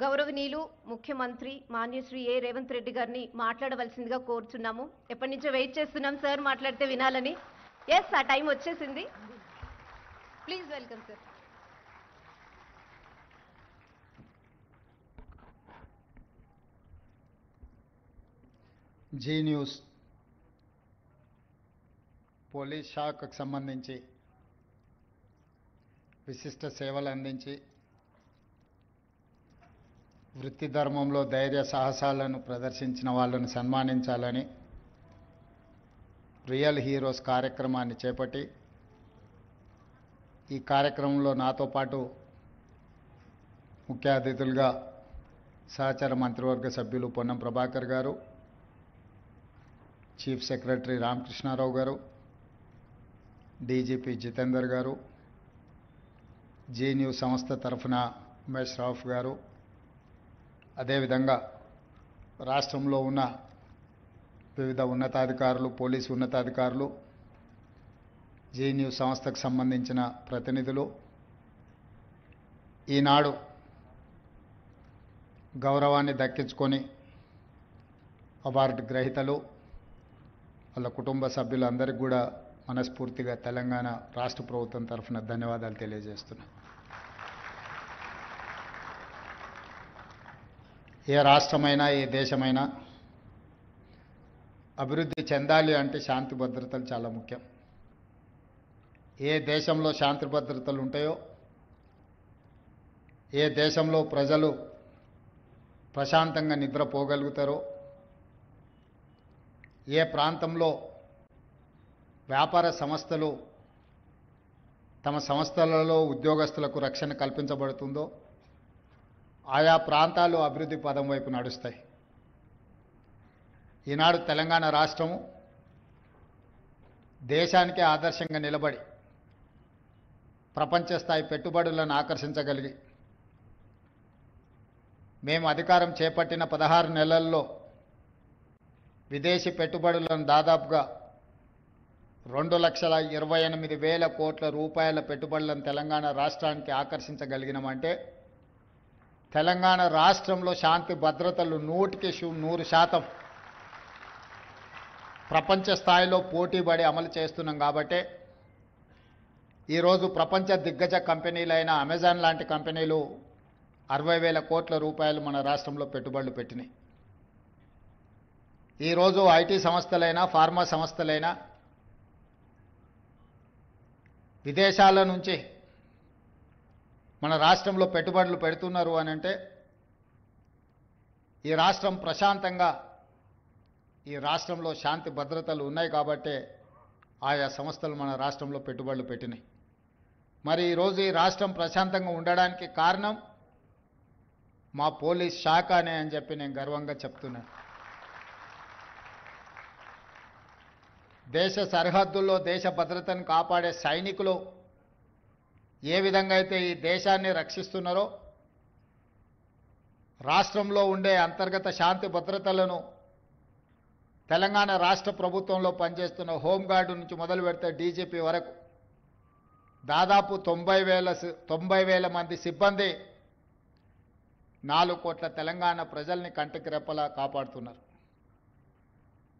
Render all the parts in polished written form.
గౌరవనీయులు ముఖ్యమంత్రి మాన్యశ్రీ ఏ రేవంత్ రెడ్డి గారిని మాట్లాడవలసిందిగా కోరుచున్నాము. ఎప్పటి నుంచో వెయిట్ చేస్తున్నాం సార్ మాట్లాడితే వినాలని. ఎస్, ఆ టైం వచ్చేసింది. Please welcome sir. Zee news police శాఖకు సంబంధించి విశిష్ట సేవలు అందించి వృత్తి ధర్మంలో ధైర్య సాహసాలను ప్రదర్శించిన వాళ్ళను సన్మానించాలని రియల్ హీరోస్ కార్యక్రమాన్ని చేపట్టి ఈ కార్యక్రమంలో నాతో పాటు ముఖ్య అతిథులుగా సహచర మంత్రివర్గ సభ్యులు పొన్నం ప్రభాకర్ గారు, చీఫ్ సెక్రటరీ రామకృష్ణారావు గారు, డీజీపీ జితేందర్ గారు, జీ న్యూస్ సంస్థ తరఫున ఉమేష్ రావు గారు, అదేవిధంగా రాష్ట్రంలో ఉన్న వివిధ ఉన్నతాధికారులు, పోలీసు ఉన్నతాధికారులు, జీ న్యూస్ సంస్థకు సంబంధించిన ప్రతినిధులు, ఈనాడు గౌరవాన్ని దక్కించుకొని అవార్డు గ్రహీతలు, వాళ్ళ కుటుంబ సభ్యులందరికీ కూడా మనస్ఫూర్తిగా తెలంగాణ రాష్ట్ర ప్రభుత్వం తరఫున ధన్యవాదాలు తెలియజేస్తున్నా. ఏ రాష్ట్రమైనా ఏ దేశమైనా అభివృద్ధి చెందాలి అంటే శాంతి భద్రతలు చాలా ముఖ్యం. ఏ దేశంలో శాంతి భద్రతలు ఉంటాయో, ఏ దేశంలో ప్రజలు ప్రశాంతంగా నిద్రపోగలుగుతారో, ఏ ప్రాంతంలో వ్యాపార సంస్థలు తమ సంస్థలలో ఉద్యోగస్తులకు రక్షణ కల్పించబడుతుందో ఆయా ప్రాంతాలు అభివృద్ధి పదం వైపు నడుస్తాయి. ఈనాడు తెలంగాణ రాష్ట్రము దేశానికే ఆదర్శంగా నిలబడి ప్రపంచ స్థాయి పెట్టుబడులను ఆకర్షించగలిగి మేము అధికారం చేపట్టిన 16 నెలల్లో విదేశీ పెట్టుబడులను దాదాపుగా 2,28,000 కోట్ల రూపాయల పెట్టుబడులను తెలంగాణ రాష్ట్రానికి ఆకర్షించగలిగినామంటే తెలంగాణ రాష్ట్రంలో శాంతి భద్రతలు 100% ప్రపంచ స్థాయిలో పోటీపడి అమలు చేస్తున్నాం. కాబట్టి ఈరోజు ప్రపంచ దిగ్గజ కంపెనీలైన అమెజాన్ లాంటి కంపెనీలు 60,000 కోట్ల రూపాయలు మన రాష్ట్రంలో పెట్టుబడులు పెట్టినాయి. ఈరోజు ఐటీ సంస్థలైనా ఫార్మా సంస్థలైనా విదేశాల నుంచి మన రాష్ట్రంలో పెట్టుబడులు పెడుతున్నారు అని అంటే ఈ రాష్ట్రం ప్రశాంతంగా, ఈ రాష్ట్రంలో శాంతి భద్రతలు ఉన్నాయి కాబట్టే ఆయా సంస్థలు మన రాష్ట్రంలో పెట్టుబడులు పెట్టినాయి. మరి ఈరోజు ఈ రాష్ట్రం ప్రశాంతంగా ఉండడానికి కారణం మా పోలీస్ శాఖనే అని చెప్పి నేను గర్వంగా చెప్తున్నాను. దేశ సరిహద్దుల్లో దేశ భద్రతను కాపాడే సైనికులు ఏ విధంగా అయితే ఈ దేశాన్ని రక్షిస్తున్నారో, రాష్ట్రంలో ఉండే అంతర్గత శాంతి భద్రతలను తెలంగాణ రాష్ట్ర ప్రభుత్వంలో పనిచేస్తున్న హోంగార్డు నుంచి మొదలు పెడితే డీజీపీ వరకు దాదాపు 90,000 మంది సిబ్బంది 4 కోట్ల తెలంగాణ ప్రజల్ని కంటికి రెప్పలా కాపాడుతున్నారు.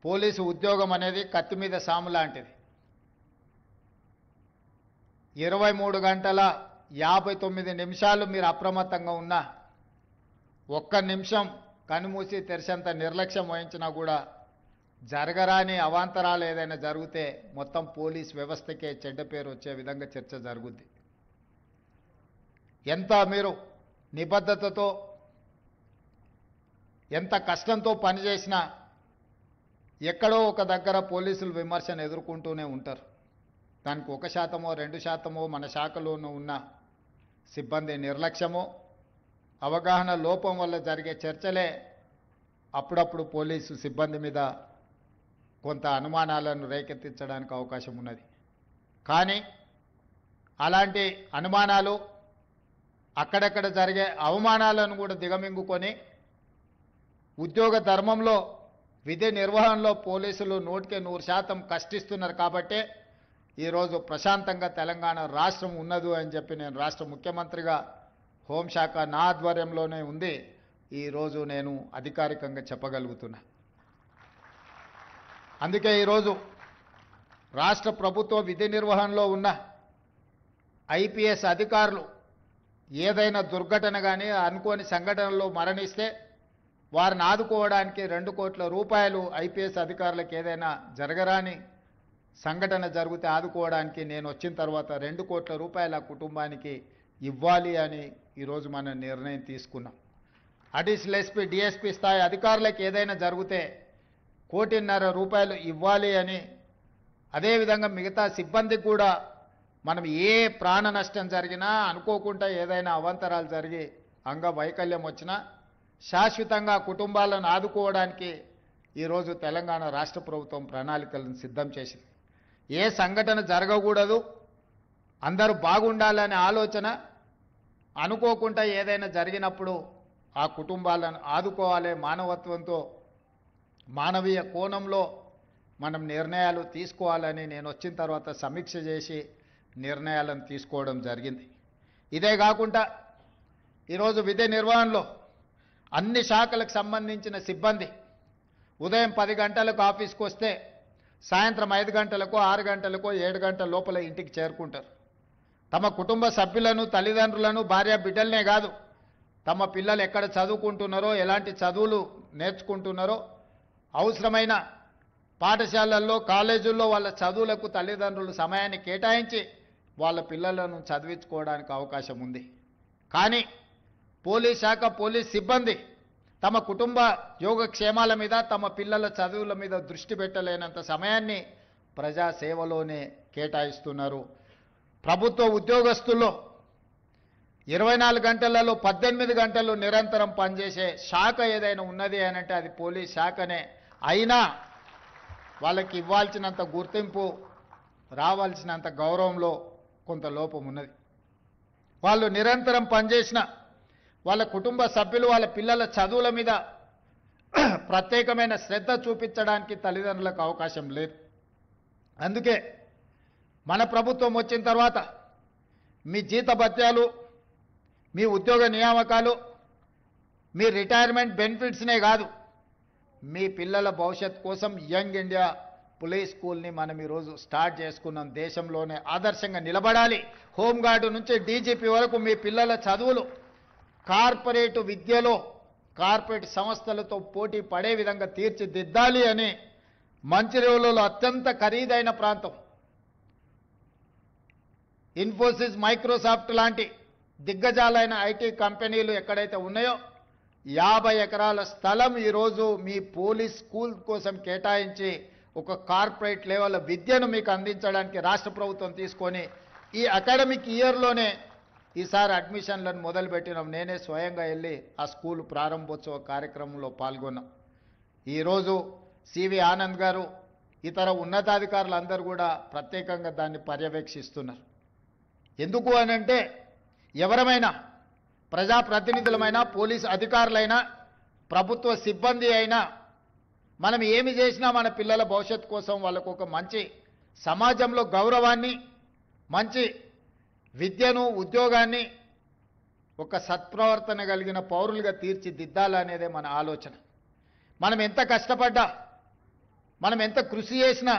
పోలీసు ఉద్యోగం అనేది కత్తి మీద సాము లాంటిది. 23 గంటల 59 నిమిషాలు మీరు అప్రమత్తంగా ఉన్నా, 1 నిమిషం కనుమూసి తెరిచేంత నిర్లక్ష్యం వహించినా కూడా జరగరాని అవాంతరాలు ఏదైనా జరిగితే మొత్తం పోలీస్ వ్యవస్థకే చెడ్డ పేరు వచ్చే విధంగా చర్చ జరుగుద్ది. ఎంత మీరు నిబద్ధతతో, ఎంత కష్టంతో పనిచేసినా ఎక్కడో ఒక దగ్గర పోలీసులు విమర్శను ఎదుర్కొంటూనే ఉంటారు. దానికి 1%, 2% మన శాఖలోనూ ఉన్న సిబ్బంది నిర్లక్ష్యమో, అవగాహన లోపం వల్ల జరిగే చర్చలే అప్పుడప్పుడు పోలీసు సిబ్బంది మీద కొంత అనుమానాలను రేకెత్తించడానికి అవకాశం ఉన్నది. కానీ అలాంటి అనుమానాలు, అక్కడక్కడ జరిగే అవమానాలను కూడా దిగమింగుకొని ఉద్యోగ ధర్మంలో, విధి నిర్వహణలో పోలీసులు 100% కష్టిస్తున్నారు. కాబట్టే ఈరోజు ప్రశాంతంగా తెలంగాణ రాష్ట్రం ఉన్నది అని చెప్పి నేను రాష్ట్ర ముఖ్యమంత్రిగా హోంశాఖ నా ఆధ్వర్యంలోనే ఉంది. ఈరోజు నేను అధికారికంగా చెప్పగలుగుతున్నా. అందుకే ఈరోజు రాష్ట్ర ప్రభుత్వ విధి నిర్వహణలో ఉన్న ఐపీఎస్ అధికారులు ఏదైనా దుర్ఘటన కానీ అనుకోని సంఘటనలో మరణిస్తే వారిని ఆదుకోవడానికి 2 కోట్ల రూపాయలు ఐపీఎస్ అధికారులకు ఏదైనా జరగరాని సంఘటన జరిగితే ఆదుకోవడానికి నేను వచ్చిన తర్వాత 2 కోట్ల రూపాయల కుటుంబానికి ఇవ్వాలి అని ఈరోజు మనం నిర్ణయం తీసుకున్నాం. అడిషనల్ ఎస్పీ డిఎస్పీ స్థాయి అధికారులకు ఏదైనా జరిగితే 1.5 కోటి రూపాయలు ఇవ్వాలి అని, అదేవిధంగా మిగతా సిబ్బందికి కూడా మనం ఏ ప్రాణ నష్టం జరిగినా అనుకోకుండా ఏదైనా అవాంతరాలు జరిగి అంగవైకల్యం వచ్చినా శాశ్వతంగా కుటుంబాలను ఆదుకోవడానికి ఈరోజు తెలంగాణ రాష్ట్ర ప్రభుత్వం ప్రణాళికలను సిద్ధం చేసింది. ఏ సంఘటన జరగకూడదు, అందరూ బాగుండాలనే ఆలోచన, అనుకోకుండా ఏదైనా జరిగినప్పుడు ఆ కుటుంబాలను ఆదుకోవాలి, మానవత్వంతో మానవీయ కోణంలో మనం నిర్ణయాలు తీసుకోవాలని నేను వచ్చిన తర్వాత సమీక్ష చేసి నిర్ణయాలను తీసుకోవడం జరిగింది. ఇదే కాకుండా ఈరోజు విధి నిర్వహణలో అన్ని శాఖలకు సంబంధించిన సిబ్బంది ఉదయం 10 గంటలకు ఆఫీస్కి వస్తే సాయంత్రం 5 గంటలకు 6 గంటలకు 7 గంటల లోపల ఇంటికి చేరుకుంటారు. తమ కుటుంబ సభ్యులను, తల్లిదండ్రులను, భార్య బిడ్డలనే కాదు, తమ పిల్లలు ఎక్కడ చదువుకుంటున్నారో, ఎలాంటి చదువులు నేర్చుకుంటున్నారో, అవసరమైన పాఠశాలల్లో, కాలేజీల్లో వాళ్ళ చదువులకు తల్లిదండ్రులు సమయాన్ని కేటాయించి వాళ్ళ పిల్లలను చదివించుకోవడానికి అవకాశం ఉంది. కానీ పోలీస్ శాఖ, పోలీస్ సిబ్బంది తమ కుటుంబ యోగక్షేమాల మీద, తమ పిల్లల చదువుల మీద దృష్టి పెట్టలేనంత సమయాన్ని ప్రజాసేవలోనే కేటాయిస్తున్నారు. ప్రభుత్వ ఉద్యోగస్తుల్లో 24 గంటలలో 18 గంటలు నిరంతరం పనిచేసే శాఖ ఏదైనా ఉన్నది అనంటే అది పోలీస్ శాఖనే. అయినా వాళ్ళకి ఇవ్వాల్సినంత గుర్తింపు, రావాల్సినంత గౌరవంలో కొంత లోపం ఉన్నది. వాళ్ళు నిరంతరం పనిచేసిన వాళ్ళ కుటుంబ సభ్యులు వాళ్ళ పిల్లల చదువుల మీద ప్రత్యేకమైన శ్రద్ధ చూపించడానికి తల్లిదండ్రులకు అవకాశం లేదు. అందుకే మన ప్రభుత్వం వచ్చిన తర్వాత మీ జీతభత్యాలు, మీ ఉద్యోగ నియామకాలు, మీ రిటైర్మెంట్ బెనిఫిట్స్నే కాదు, మీ పిల్లల భవిష్యత్ కోసం యంగ్ ఇండియా పోలీస్ స్కూల్ని మనం ఈరోజు స్టార్ట్ చేసుకున్నాం. దేశంలోనే ఆదర్శంగా నిలబడాలి. హోంగార్డు నుంచి డీజీపీ వరకు మీ పిల్లల చదువులు కార్పొరేట్ విద్యలో కార్పొరేట్ సంస్థలతో పోటీ పడే విధంగా తీర్చిదిద్దాలి అని మంచిర్యాలలో అత్యంత ఖరీదైన ప్రాంతం, ఇన్ఫోసిస్, మైక్రోసాఫ్ట్ లాంటి దిగ్గజాలైన ఐటీ కంపెనీలు ఎక్కడైతే ఉన్నాయో 50 ఎకరాల స్థలం ఈరోజు మీ పోలీస్ స్కూల్ కోసం కేటాయించి ఒక కార్పొరేట్ లెవెల్ విద్యను మీకు అందించడానికి రాష్ట్ర ప్రభుత్వం తీసుకొని ఈ అకాడమిక్ ఇయర్లోనే ఈసారి అడ్మిషన్లను మొదలుపెట్టినాం. నేనే స్వయంగా వెళ్ళి ఆ స్కూల్ ప్రారంభోత్సవ కార్యక్రమంలో పాల్గొన్నాం. ఈరోజు సివి ఆనంద్ గారు, ఇతర ఉన్నతాధికారులు అందరూ కూడా ప్రత్యేకంగా దాన్ని పర్యవేక్షిస్తున్నారు. ఎందుకు అనంటే ఎవరమైనా ప్రజాప్రతినిధులమైనా, పోలీసు అధికారులైనా, ప్రభుత్వ సిబ్బంది అయినా మనం ఏమి చేసినా మన పిల్లల భవిష్యత్తు కోసం వాళ్ళకు ఒక మంచి సమాజంలో గౌరవాన్ని, మంచి విద్యను, ఉద్యోగాన్ని, ఒక సత్ప్రవర్తన కలిగిన పౌరులుగా తీర్చిదిద్దాలనేదే మన ఆలోచన. మనం ఎంత కష్టపడ్డా, మనం ఎంత కృషి చేసినా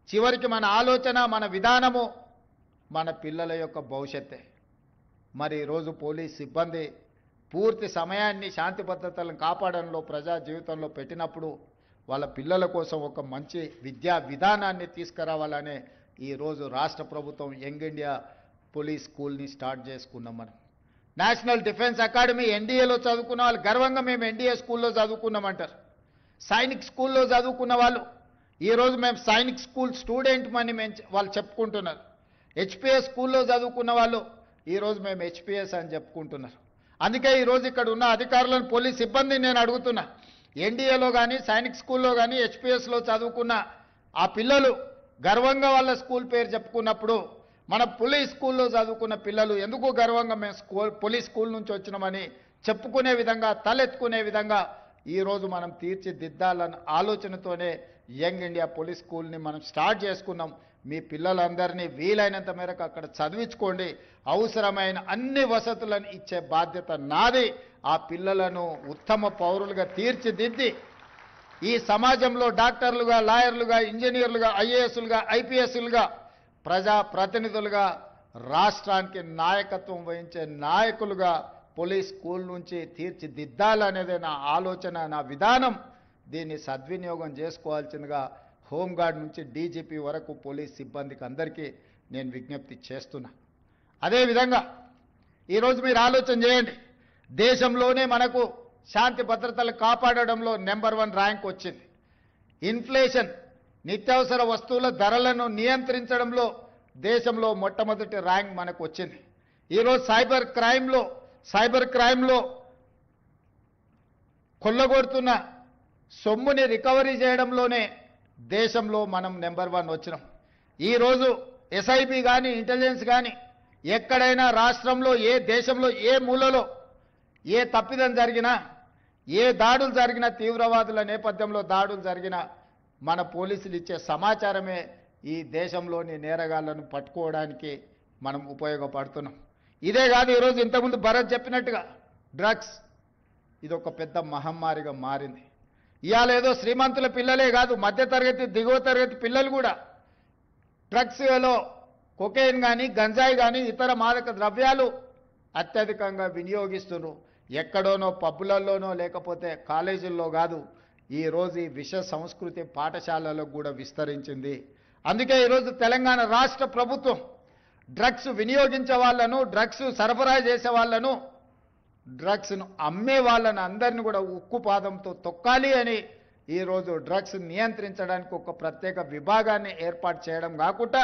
చివరికి మన ఆలోచన, మన విధానము మన పిల్లల యొక్క భవిష్యత్తే. మరి ఈరోజు పోలీస్ సిబ్బంది పూర్తి సమయాన్ని శాంతి భద్రతలను కాపాడంలో, ప్రజా జీవితంలో పెట్టినప్పుడు వాళ్ళ పిల్లల కోసం ఒక మంచి విద్యా విధానాన్ని తీసుకురావాలనే ఈరోజు రాష్ట్ర ప్రభుత్వం యంగ్ ఇండియా పోలీస్ స్కూల్ని స్టార్ట్ చేసుకున్నాం. మనం నేషనల్ డిఫెన్స్ అకాడమీ ఎన్డీఏలో చదువుకున్న వాళ్ళు గర్వంగా మేము ఎన్డీఏ స్కూల్లో చదువుకున్నామంటారు. సైనిక్ స్కూల్లో చదువుకున్న వాళ్ళు ఈరోజు మేము సైనిక్ స్కూల్ స్టూడెంట్ అని వాళ్ళు చెప్పుకుంటున్నారు. హెచ్పిఎస్ స్కూల్లో చదువుకున్న వాళ్ళు ఈరోజు మేము హెచ్పిఎస్ అని చెప్పుకుంటున్నారు. అందుకే ఈరోజు ఇక్కడ ఉన్న అధికారులను, పోలీస్ సిబ్బందిని నేను అడుగుతున్నా, ఎన్డీఏలో కానీ, సైనిక్ స్కూల్లో కానీ, హెచ్పిఎస్లో చదువుకున్న ఆ పిల్లలు గర్వంగా వాళ్ళ స్కూల్ పేరు చెప్పుకున్నప్పుడు మన పోలీస్ స్కూల్లో చదువుకున్న పిల్లలు ఎందుకు గర్వంగా మేము పోలీస్ స్కూల్ నుంచి వచ్చినామని చెప్పుకునే విధంగా, తలెత్తుకునే విధంగా ఈరోజు మనం తీర్చిదిద్దాలన్న ఆలోచనతోనే యంగ్ ఇండియా పోలీస్ స్కూల్ని మనం స్టార్ట్ చేసుకున్నాం. మీ పిల్లలందరినీ వీలైనంత మేరకు అక్కడ చదివించుకోండి. అవసరమైన అన్ని వసతులను ఇచ్చే బాధ్యత నాది. ఆ పిల్లలను ఉత్తమ పౌరులుగా తీర్చిదిద్ది ఈ సమాజంలో డాక్టర్లుగా, లాయర్లుగా, ఇంజనీర్లుగా, ఐఏఎస్లుగా, ఐపీఎస్లుగా, ప్రజాప్రతినిధులుగా, రాష్ట్రానికి నాయకత్వం వహించే నాయకులుగా పోలీస్ స్కూల్ నుంచి తీర్చిదిద్దాలనేదే నా ఆలోచన, నా విధానం. దీన్ని సద్వినియోగం చేసుకోవాల్సిందిగా హోంగార్డ్ నుంచి డీజీపీ వరకు పోలీస్ సిబ్బందికి అందరికీ నేను విజ్ఞప్తి చేస్తున్నా. అదేవిధంగా ఈరోజు మీరు ఆలోచన చేయండి, దేశంలోనే మనకు శాంతి భద్రతలు కాపాడడంలో నెంబర్ 1 ర్యాంక్ వచ్చింది. ఇన్ఫ్లేషన్, నిత్యావసర వస్తువుల ధరలను నియంత్రించడంలో దేశంలో మొట్టమొదటి ర్యాంక్ మనకు వచ్చింది. ఈరోజు సైబర్ క్రైమ్లో కొల్లగొడుతున్న సొమ్ముని రికవరీ చేయడంలోనే దేశంలో మనం నెంబర్ 1 వచ్చినాం. ఈరోజు ఎస్ఐబి కానీ, ఇంటెలిజెన్స్ కానీ ఎక్కడైనా రాష్ట్రంలో, ఏ దేశంలో, ఏ మూలలో ఏ తప్పిదం జరిగినా, ఏ దాడులు జరిగినా, తీవ్రవాదుల నేపథ్యంలో దాడులు జరిగినా మన పోలీసులు ఇచ్చే సమాచారమే ఈ దేశంలోని నేరగాళ్లను పట్టుకోవడానికి మనం ఉపయోగపడుతున్నాం. ఇదే కాదు, ఈరోజు ఇంతకుముందు భరత్ చెప్పినట్టుగా డ్రగ్స్ ఇది ఒక పెద్ద మహమ్మారిగా మారింది. ఇవాళ ఏదో శ్రీమంతుల పిల్లలే కాదు, మధ్యతరగతి, దిగువ తరగతి పిల్లలు కూడా డ్రగ్స్లో కొకైన్ కానీ, గంజాయి కానీ, ఇతర మాదక ద్రవ్యాలు అత్యధికంగా వినియోగిస్తున్నారు. ఎక్కడోనో పబ్బులలోనో లేకపోతే కాలేజీల్లో కాదు, ఈరోజు ఈ విష సంస్కృతి పాఠశాలలకు కూడా విస్తరించింది. అందుకే ఈరోజు తెలంగాణ రాష్ట్ర ప్రభుత్వం డ్రగ్స్ వినియోగించే వాళ్ళను, డ్రగ్స్ సరఫరా చేసే వాళ్ళను, డ్రగ్స్ను అమ్మే వాళ్ళని అందరిని కూడా ఉక్కుపాదంతో తొక్కాలి అని ఈరోజు డ్రగ్స్ నియంత్రించడానికి ఒక ప్రత్యేక విభాగాన్ని ఏర్పాటు చేయడం కాకుండా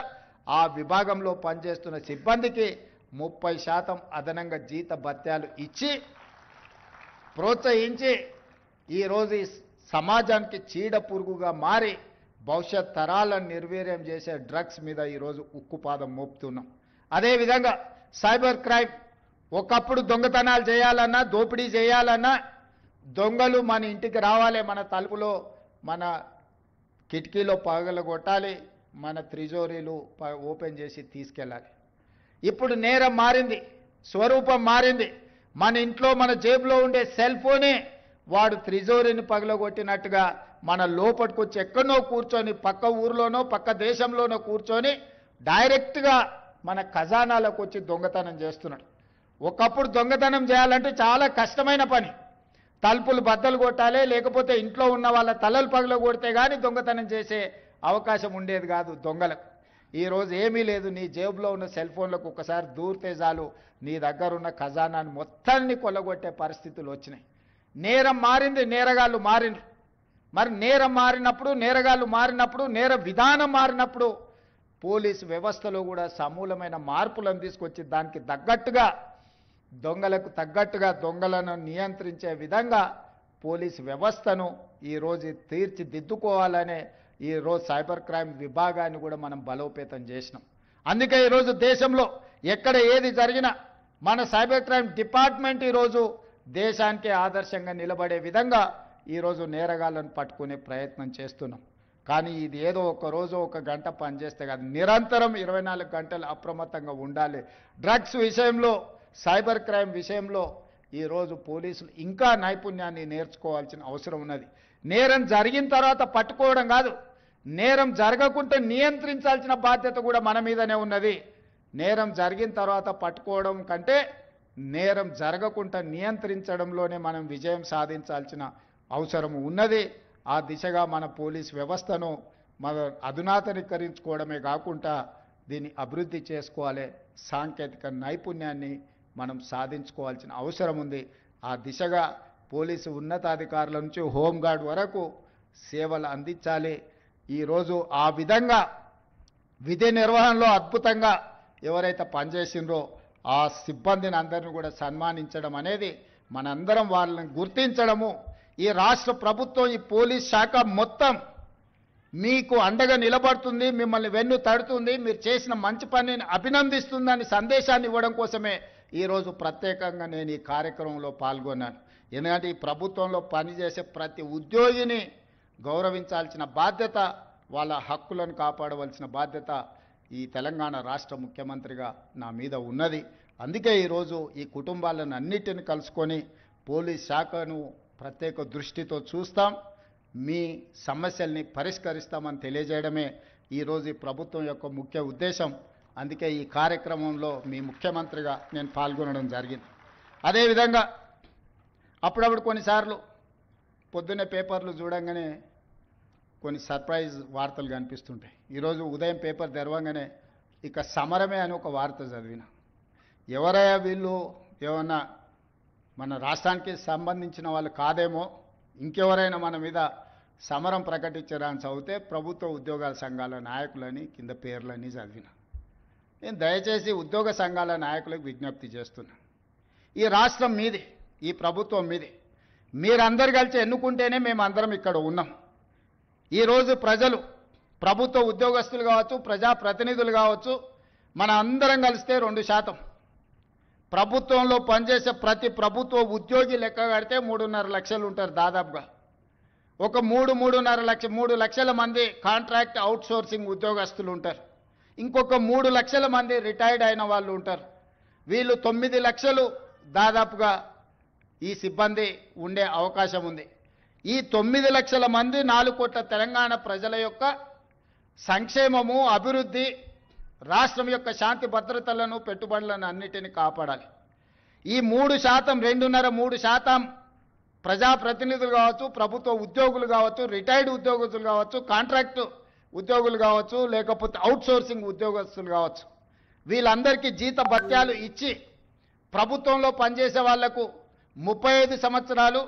ఆ విభాగంలో పనిచేస్తున్న సిబ్బందికి 30% అదనంగా జీత భత్యాలు ఇచ్చి ప్రోత్సహించి ఈరోజు ఈ సమాజానికి చీడ పురుగుగా మారి భవిష్యత్ తరాలను నిర్వీర్యం చేసే డ్రగ్స్ మీద ఈరోజు ఉక్కుపాదం మోపుతున్నాం. అదేవిధంగా సైబర్ క్రైమ్, ఒకప్పుడు దొంగతనాలు చేయాలన్నా, దోపిడీ చేయాలన్నా దొంగలు మన ఇంటికి రావాలి, మన తలుపులో, మన కిటికీలో పగలగొట్టాలి, మన త్రిజోరీలు ఓపెన్ చేసి తీసుకెళ్ళాలి. ఇప్పుడు నేరం మారింది, స్వరూపం మారింది. మన ఇంట్లో, మన జేబులో ఉండే సెల్ ఫోనే వాడు త్రిజోరీని పగలగొట్టినట్టుగా మన లోపలికి వచ్చి ఎక్కడో కూర్చొని, పక్క ఊర్లోనో పక్క దేశంలోనో కూర్చొని డైరెక్ట్గా మన ఖజానాలకు వచ్చి దొంగతనం చేస్తున్నాడు. ఒకప్పుడు దొంగతనం చేయాలంటే చాలా కష్టమైన పని. తలుపులు బద్దలు కొట్టాలి, లేకపోతే ఇంట్లో ఉన్న వాళ్ళ తలలు పగల కొడితే కానీ దొంగతనం చేసే అవకాశం ఉండేది కాదు దొంగలకు. ఈరోజు ఏమీ లేదు, నీ జేబులో ఉన్న సెల్ ఫోన్లకు ఒకసారి దూరితే చాలు నీ దగ్గర ఉన్న ఖజానాన్ని మొత్తాన్ని కొల్లగొట్టే పరిస్థితులు వచ్చినాయి. నేరం మారింది, నేరగాళ్ళు మారిండ్రు. మరి నేరం మారినప్పుడు, నేరగాళ్ళు మారినప్పుడు, నేర విధానం మారినప్పుడు పోలీసు వ్యవస్థలో కూడా సమూలమైన మార్పులను తీసుకొచ్చి దానికి తగ్గట్టుగా, దొంగలకు తగ్గట్టుగా దొంగలను నియంత్రించే విధంగా పోలీసు వ్యవస్థను ఈరోజు తీర్చిదిద్దుకోవాలనే ఈరోజు సైబర్ క్రైమ్ విభాగాన్ని కూడా మనం బలోపేతం చేసినాం. అందుకే ఈరోజు దేశంలో ఎక్కడ ఏది జరిగినా మన సైబర్ క్రైమ్ డిపార్ట్మెంట్ ఈరోజు దేశానికి ఆదర్శంగా నిలబడే విధంగా ఈరోజు నేరగాళ్లను పట్టుకునే ప్రయత్నం చేస్తున్నాం. కానీ ఇది ఏదో ఒక రోజు ఒక గంట పనిచేస్తే కాదు, నిరంతరం 24 గంటలు అప్రమత్తంగా ఉండాలి. డ్రగ్స్ విషయంలో, సైబర్ క్రైమ్ విషయంలో ఈరోజు పోలీసులు ఇంకా నైపుణ్యాన్ని నేర్చుకోవాల్సిన అవసరం ఉన్నది. నేరం జరిగిన తర్వాత పట్టుకోవడం కాదు, నేరం జరగకుండా నియంత్రించాల్సిన బాధ్యత కూడా మన మీదనే ఉన్నది. నేరం జరిగిన తర్వాత పట్టుకోవడం కంటే నేరం జరగకుండా నియంత్రించడంలోనే మనం విజయం సాధించాల్సిన అవసరం ఉన్నది. ఆ దిశగా మన పోలీస్ వ్యవస్థను మన అధునాతనీకరించుకోవడమే కాకుండా దీన్ని అభివృద్ధి చేసుకోవాలి. సాంకేతిక నైపుణ్యాన్ని మనం సాధించుకోవాల్సిన అవసరం ఉంది. ఆ దిశగా పోలీసు ఉన్నతాధికారుల నుంచి హోంగార్డ్ వరకు సేవలు అందించాలి. ఈరోజు ఆ విధంగా విధి నిర్వహణలో అద్భుతంగా ఎవరైతే పనిచేసిండ్రో ఆ సిబ్బందిని అందరిని కూడా సన్మానించడం అనేది, మనందరం వాళ్ళని గుర్తించడము, ఈ రాష్ట్ర ప్రభుత్వం, ఈ పోలీస్ శాఖ మొత్తం మీకు అండగా నిలబడుతుంది, మిమ్మల్ని వెన్ను తడుతుంది, మీరు చేసిన మంచి పనిని అభినందిస్తుందని సందేశాన్ని ఇవ్వడం కోసమే ఈరోజు ప్రత్యేకంగా నేను ఈ కార్యక్రమంలో పాల్గొన్నాను. ఎందుకంటే ఈ ప్రభుత్వంలో పనిచేసే ప్రతి ఉద్యోగిని గౌరవించాల్సిన బాధ్యత వాళ్ళ హక్కులను కాపాడవలసిన బాధ్యత ఈ తెలంగాణ రాష్ట్ర ముఖ్యమంత్రిగా నా మీద ఉన్నది. అందుకే ఈరోజు ఈ కుటుంబాలను అన్నిటిని కలుసుకొని పోలీస్ శాఖను ప్రత్యేక దృష్టితో చూస్తాం, మీ సమస్యల్ని పరిష్కరిస్తామని తెలియజేయడమే ఈరోజు ఈ ప్రభుత్వం యొక్క ముఖ్య ఉద్దేశం. అందుకే ఈ కార్యక్రమంలో మీ ముఖ్యమంత్రిగా నేను పాల్గొనడం జరిగింది. అదేవిధంగా అప్పుడప్పుడు కొన్నిసార్లు పొద్దున్నే పేపర్లు చూడంగానే కొన్ని సర్ప్రైజ్ వార్తలు కనిపిస్తుంటాయి. ఈరోజు ఉదయం పేపర్ తెరవంగానే ఇక సమరమే అని ఒక వార్త చదివిన. ఎవరయ్యా వీళ్ళు, ఏమన్నా మన రాష్ట్రానికి సంబంధించిన వాళ్ళు కాదేమో, ఇంకెవరైనా మన మీద సమరం ప్రకటించారా అని చదివితే ప్రభుత్వ ఉద్యోగాల సంఘాల నాయకులని కింద పేర్లని చదివిన. నేను దయచేసి ఉద్యోగ సంఘాల నాయకులకు విజ్ఞప్తి చేస్తున్నా, ఈ రాష్ట్రం మీది, ఈ ప్రభుత్వం మీది, మీరందరు కలిసి ఎన్నుకుంటేనే మేము అందరం ఇక్కడ ఉన్నాం. ఈరోజు ప్రజలు, ప్రభుత్వ ఉద్యోగస్తులు కావచ్చు, ప్రజాప్రతినిధులు కావచ్చు, మన అందరం కలిస్తే 2%, ప్రభుత్వంలో పనిచేసే ప్రతి ప్రభుత్వ ఉద్యోగి లెక్క కడితే 3.5 లక్షలు ఉంటారు దాదాపుగా. ఒక 3 లక్షల మంది కాంట్రాక్ట్ అవుట్సోర్సింగ్ ఉద్యోగస్తులు ఉంటారు. ఇంకొక 3 లక్షల మంది రిటైర్డ్ అయిన వాళ్ళు ఉంటారు. వీళ్ళు 9 లక్షలు దాదాపుగా ఈ సిబ్బంది ఉండే అవకాశం ఉంది. ఈ 9 లక్షల మంది 4 కోట్ల తెలంగాణ ప్రజల యొక్క సంక్షేమము, అభివృద్ధి, రాష్ట్రం యొక్క శాంతి భద్రతలను, పెట్టుబడులను అన్నిటిని కాపాడాలి. ఈ 3%, 2.5-3% ప్రజాప్రతినిధులు కావచ్చు, ప్రభుత్వ ఉద్యోగులు కావచ్చు, రిటైర్డ్ ఉద్యోగస్తులు కావచ్చు, కాంట్రాక్ట్ ఉద్యోగులు కావచ్చు, లేకపోతే అవుట్సోర్సింగ్ ఉద్యోగస్తులు కావచ్చు, వీళ్ళందరికీ జీత భత్యాలు ఇచ్చి ప్రభుత్వంలో పనిచేసే వాళ్లకు 35 సంవత్సరాలు,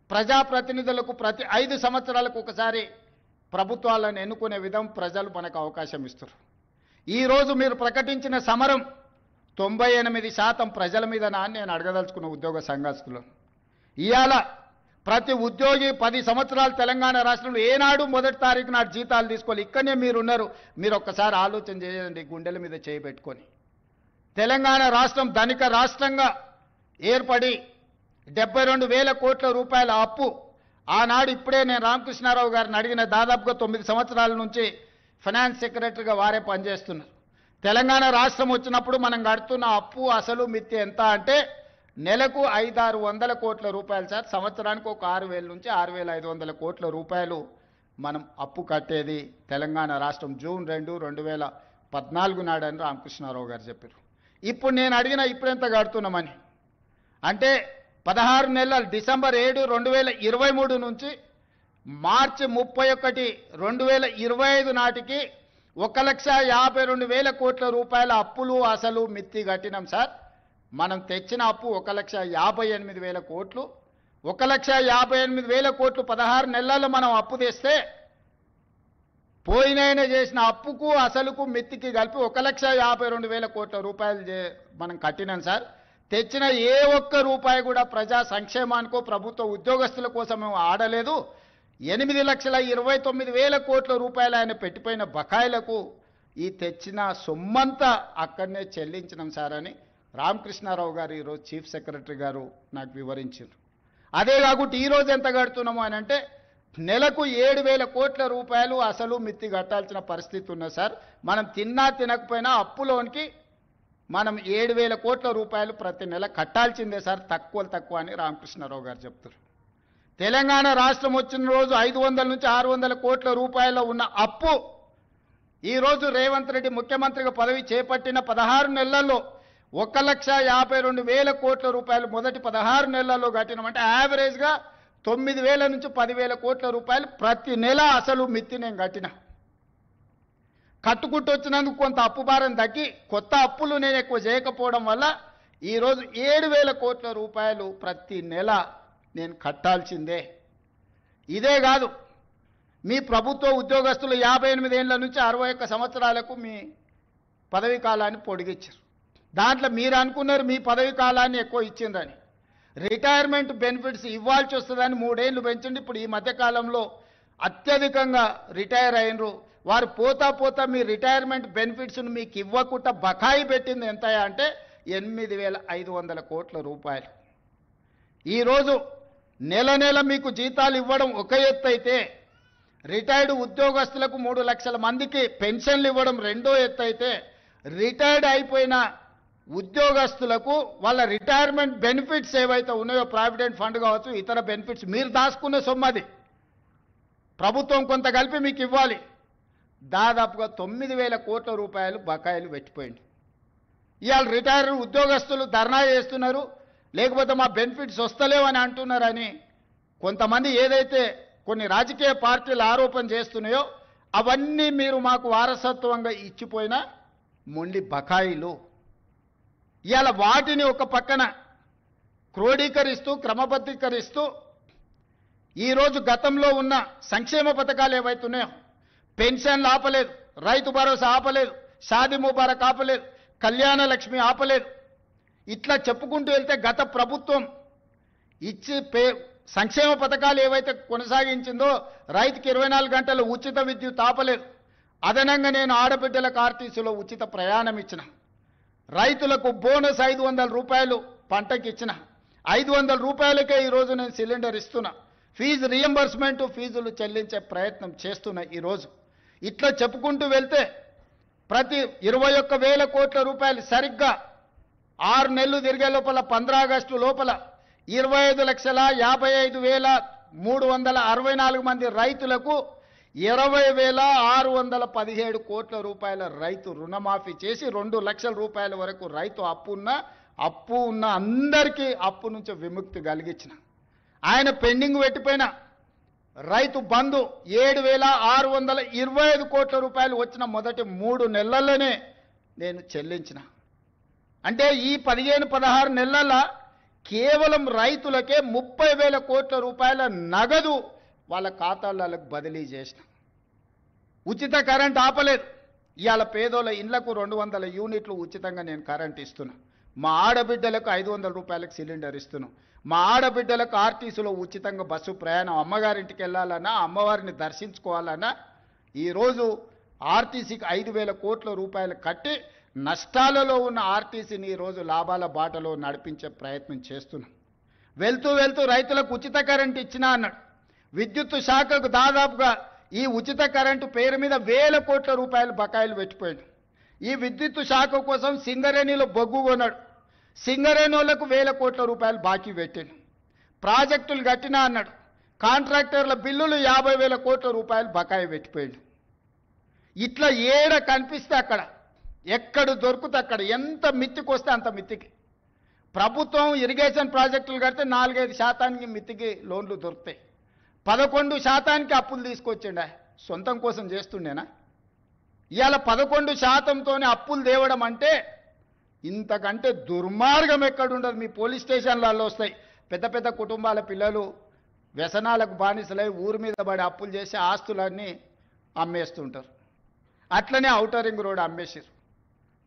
ప్రజాప్రతినిధులకు ప్రతి 5 సంవత్సరాలకు ఒకసారి ప్రభుత్వాలను ఎన్నుకునే విధం ప్రజలు మనకు అవకాశం ఇస్తారు. ఈరోజు మీరు ప్రకటించిన సమరం 98% ప్రజల మీద నేను అడగదలుచుకున్న ఉద్యోగ సంఘస్థులు. ఇవాళ ప్రతి ఉద్యోగి 10 సంవత్సరాలు తెలంగాణ రాష్ట్రంలో ఏనాడు 1వ తారీఖు నాడు జీతాలు తీసుకోవాలి. ఇక్కడనే మీరున్నారు, మీరు ఒక్కసారి ఆలోచన చేయండి, గుండెల మీద చేయబెట్టుకొని. తెలంగాణ రాష్ట్రం ధనిక రాష్ట్రంగా ఏర్పడి 72,000 కోట్ల రూపాయల అప్పు ఆనాడు, ఇప్పుడే నేను రామకృష్ణారావు గారిని అడిగిన, దాదాపుగా 9 సంవత్సరాల నుంచి ఫైనాన్స్ సెక్రటరీగా వారే పనిచేస్తున్నారు. తెలంగాణ రాష్ట్రం వచ్చినప్పుడు మనం కడుతున్న అప్పు అసలు మిత్తి ఎంత అంటే నెలకు 500-600 కోట్ల రూపాయలు సార్. సంవత్సరానికి ఒక 6,000 నుంచి 6,500 కోట్ల రూపాయలు మనం అప్పు కట్టేది తెలంగాణ రాష్ట్రం జూన్ 2, 2014 నాడని రామకృష్ణారావు గారు చెప్పారు. ఇప్పుడు నేను అడిగిన ఇప్పుడెంత కడుతున్నామని అంటే 16 నెలలు, డిసెంబర్ 7, 2023 నుంచి మార్చి 31, 2025 నాటికి 1,52,000 కోట్ల రూపాయల అప్పులు అసలు మిత్తి కట్టినాం సార్. మనం తెచ్చిన అప్పు 1,58,000 కోట్లు. 1,58,000 కోట్లు 16 నెలల్లో మనం అప్పు తెస్తే పోయినైనా చేసిన అప్పుకు అసలుకు మిత్తికి కలిపి 1,52,000 కోట్ల రూపాయలు మనం కట్టినాం సార్. తెచ్చిన ఏ ఒక్క రూపాయి కూడా ప్రజా సంక్షేమానికో, ప్రభుత్వ ఉద్యోగస్తుల కోసం మేము ఆడలేదు. 8,29,000 కోట్ల రూపాయలు ఆయన పెట్టిపోయిన బకాయిలకు ఈ తెచ్చిన సొమ్మంతా అక్కడనే చెల్లించినాం సార్ అని రామకృష్ణారావు గారు ఈరోజు చీఫ్ సెక్రటరీ గారు నాకు వివరించారు. అదే కాకుండా ఈరోజు ఎంత కడుతున్నాము అని అంటే నెలకు 7,000 కోట్ల రూపాయలు అసలు మిత్తి కట్టాల్సిన పరిస్థితి ఉన్నది సార్. మనం తిన్నా తినకపోయినా అప్పులోనికి మనం 7,000 కోట్ల రూపాయలు ప్రతి నెల కట్టాల్సిందే సార్, తక్కువ అని రామకృష్ణారావు గారు చెప్తారు. తెలంగాణ రాష్ట్రం వచ్చిన రోజు 500 నుంచి 600 కోట్ల రూపాయలు ఉన్న అప్పు ఈరోజు రేవంత్ రెడ్డి ముఖ్యమంత్రిగా పదవి చేపట్టిన 16 నెలల్లో 1,52,000 కోట్ల రూపాయలు మొదటి 16 నెలల్లో కట్టినామంటే యావరేజ్గా 9,000 నుంచి 10,000 కోట్ల రూపాయలు ప్రతి నెల అసలు మిత్తి నేను కట్టిన. కట్టుకుంటూ వచ్చినందుకు కొంత అప్పు భారం తగ్గి కొత్త అప్పులు నేను ఎక్కువ చేయకపోవడం వల్ల ఈరోజు 7,000 కోట్ల రూపాయలు ప్రతి నెల నేను కట్టాల్సిందే. ఇదే కాదు, మీ ప్రభుత్వ ఉద్యోగస్తులు 58 ఏళ్ల నుంచి 61 సంవత్సరాలకు మీ పదవీ కాలాన్ని పొడిగించారు. దాంట్లో మీరు అనుకున్నారు మీ పదవీ కాలాన్ని ఎక్కువ ఇచ్చిందని. రిటైర్మెంట్ బెనిఫిట్స్ ఇవ్వాల్సి వస్తుందని 3 ఏళ్ళు పెంచండి. ఇప్పుడు ఈ మధ్యకాలంలో అత్యధికంగా రిటైర్ అయినరు వారు పోతా మీ రిటైర్మెంట్ బెనిఫిట్స్ను మీకు ఇవ్వకుండా బకాయి పెట్టింది ఎంత అంటే 8,500 కోట్ల రూపాయలు. ఈరోజు నెల మీకు జీతాలు ఇవ్వడం ఒక ఎత్తు అయితే రిటైర్డ్ ఉద్యోగస్తులకు 3 లక్షల మందికి పెన్షన్లు ఇవ్వడం రెండో ఎత్తు అయితే, రిటైర్డ్ అయిపోయిన ఉద్యోగస్తులకు వాళ్ళ రిటైర్మెంట్ బెనిఫిట్స్ ఏవైతే ఉన్నాయో, ప్రావిడెంట్ ఫండ్ కావచ్చు, ఇతర బెనిఫిట్స్ మీరు దాచుకునే సొమ్మది ప్రభుత్వం కొంత కలిపి మీకు ఇవ్వాలి. దాదాపుగా 9,000 కోట్ల రూపాయలు బకాయిలు పెట్టిపోయింది. ఇవాళ రిటైర్డ్ ఉద్యోగస్తులు ధర్నా చేస్తున్నారు, లేకపోతే మా బెనిఫిట్స్ వస్తలేవని అంటున్నారని కొంతమంది ఏదైతే కొన్ని రాజకీయ పార్టీలు ఆరోపణ చేస్తున్నాయో అవన్నీ మీరు మాకు వారసత్వంగా ఇచ్చిపోయిన మొండి బకాయిలు. ఇవాళ వాటిని ఒక పక్కన క్రోడీకరిస్తూ క్రమబద్ధీకరిస్తూ ఈరోజు గతంలో ఉన్న సంక్షేమ పథకాలు ఏవైతున్నాయో, పెన్షన్లు ఆపలేదు, రైతు భరోసా ఆపలేదు, షాదీ ముబారక్ ఆపలేదు, కళ్యాణ లక్ష్మి ఆపలేదు. ఇట్లా చెప్పుకుంటూ వెళ్తే గత ప్రభుత్వం ఇచ్చి సంక్షేమ పథకాలు ఏవైతే కొనసాగించిందో, రైతుకి 24 గంటలు ఉచిత విద్యుత్ ఆపలేదు. అదనంగా నేను ఆడబిడ్డలకు ఆర్టీసీలో ఉచిత ప్రయాణం ఇచ్చిన, రైతులకు బోనస్ 500 రూపాయలు పంటకి ఇచ్చిన, 500 రూపాయలకే ఈరోజు నేను సిలిండర్ ఇస్తున్నా, ఫీజు రియంబర్స్మెంట్ ఫీజులు చెల్లించే ప్రయత్నం చేస్తున్నా. ఈరోజు ఇట్లా చెప్పుకుంటూ వెళ్తే ప్రతి 21,000 కోట్ల రూపాయలు సరిగ్గా 6 నెలలు తిరిగే లోపల 15 ఆగస్టు లోపల 25,55,364 మంది రైతులకు 20,617 కోట్ల రూపాయల రైతు రుణమాఫీ చేసి 2 లక్షల రూపాయల వరకు రైతు అప్పు ఉన్న అందరికీ అప్పు నుంచి విముక్తి కలిగించిన. ఆయన పెండింగ్ పెట్టిపోయిన రైతు బంధు 7,625 కోట్ల రూపాయలు వచ్చిన మొదటి 3 నెలల్లోనే నేను చెల్లించిన. అంటే ఈ 15-16 నెలల కేవలం రైతులకే 30,000 కోట్ల రూపాయల నగదు వాళ్ళ ఖాతాలకు బదిలీ చేసిన. ఉచిత కరెంట్ ఆపలేదు. ఇవాళ పేదోళ్ళ ఇళ్లకు 200 యూనిట్లు ఉచితంగా నేను కరెంట్ ఇస్తున్నా. మా ఆడబిడ్డలకు 500 రూపాయలకు సిలిండర్ ఇస్తున్నాం. మా ఆడబిడ్డలకు ఆర్టీసీలో ఉచితంగా బస్సు ప్రయాణం, అమ్మగారింటికి వెళ్ళాలన్నా, అమ్మవారిని దర్శించుకోవాలన్నా ఈరోజు ఆర్టీసీకి 5,000 కోట్ల రూపాయలు కట్టి నష్టాలలో ఉన్న ఆర్టీసీని ఈరోజు లాభాల బాటలో నడిపించే ప్రయత్నం చేస్తున్నాం. వెళ్తూ రైతులకు ఉచిత కరెంట్ ఇచ్చినా అన్నాడు. విద్యుత్ శాఖకు దాదాపుగా ఈ ఉచిత కరెంటు పేరు మీద 1,000 కోట్ల రూపాయలు బకాయిలు పెట్టిపోయాడు. ఈ విద్యుత్ శాఖ కోసం సింగరేణిలో బొగ్గు కొన్నాడు. సింగరేణులకు 1,000 కోట్ల రూపాయలు బాకీ పెట్టాడు. ప్రాజెక్టులు కట్టినా అన్నాడు. కాంట్రాక్టర్ల బిల్లులు 50,000 కోట్ల రూపాయలు బకాయి పెట్టిపోయాడు. ఇట్లా ఏడ కనిపిస్తే అక్కడ, ఎక్కడ దొరుకుతే అక్కడ, ఎంత మిత్తికి వస్తే అంత మిత్తికి ప్రభుత్వం ఇరిగేషన్ ప్రాజెక్టులు కడితే 4-5% మిత్తికి లోన్లు దొరుకుతాయి. 11% అప్పులు తీసుకొచ్చిండా, సొంతం కోసం చేస్తుండేనా? ఇవాళ 11%తోనే అప్పులు తేవడం అంటే ఇంతకంటే దుర్మార్గం ఎక్కడుండదు. మీ పోలీస్ స్టేషన్లలో వస్తాయి. పెద్ద పెద్ద కుటుంబాల పిల్లలు వ్యసనాలకు బానిసలై ఊరి మీద పడి అప్పులు చేసి ఆస్తులన్నీ అమ్మేస్తుంటారు. అట్లనే ఔటర్ రింగ్ రోడ్ అమ్మేసారు.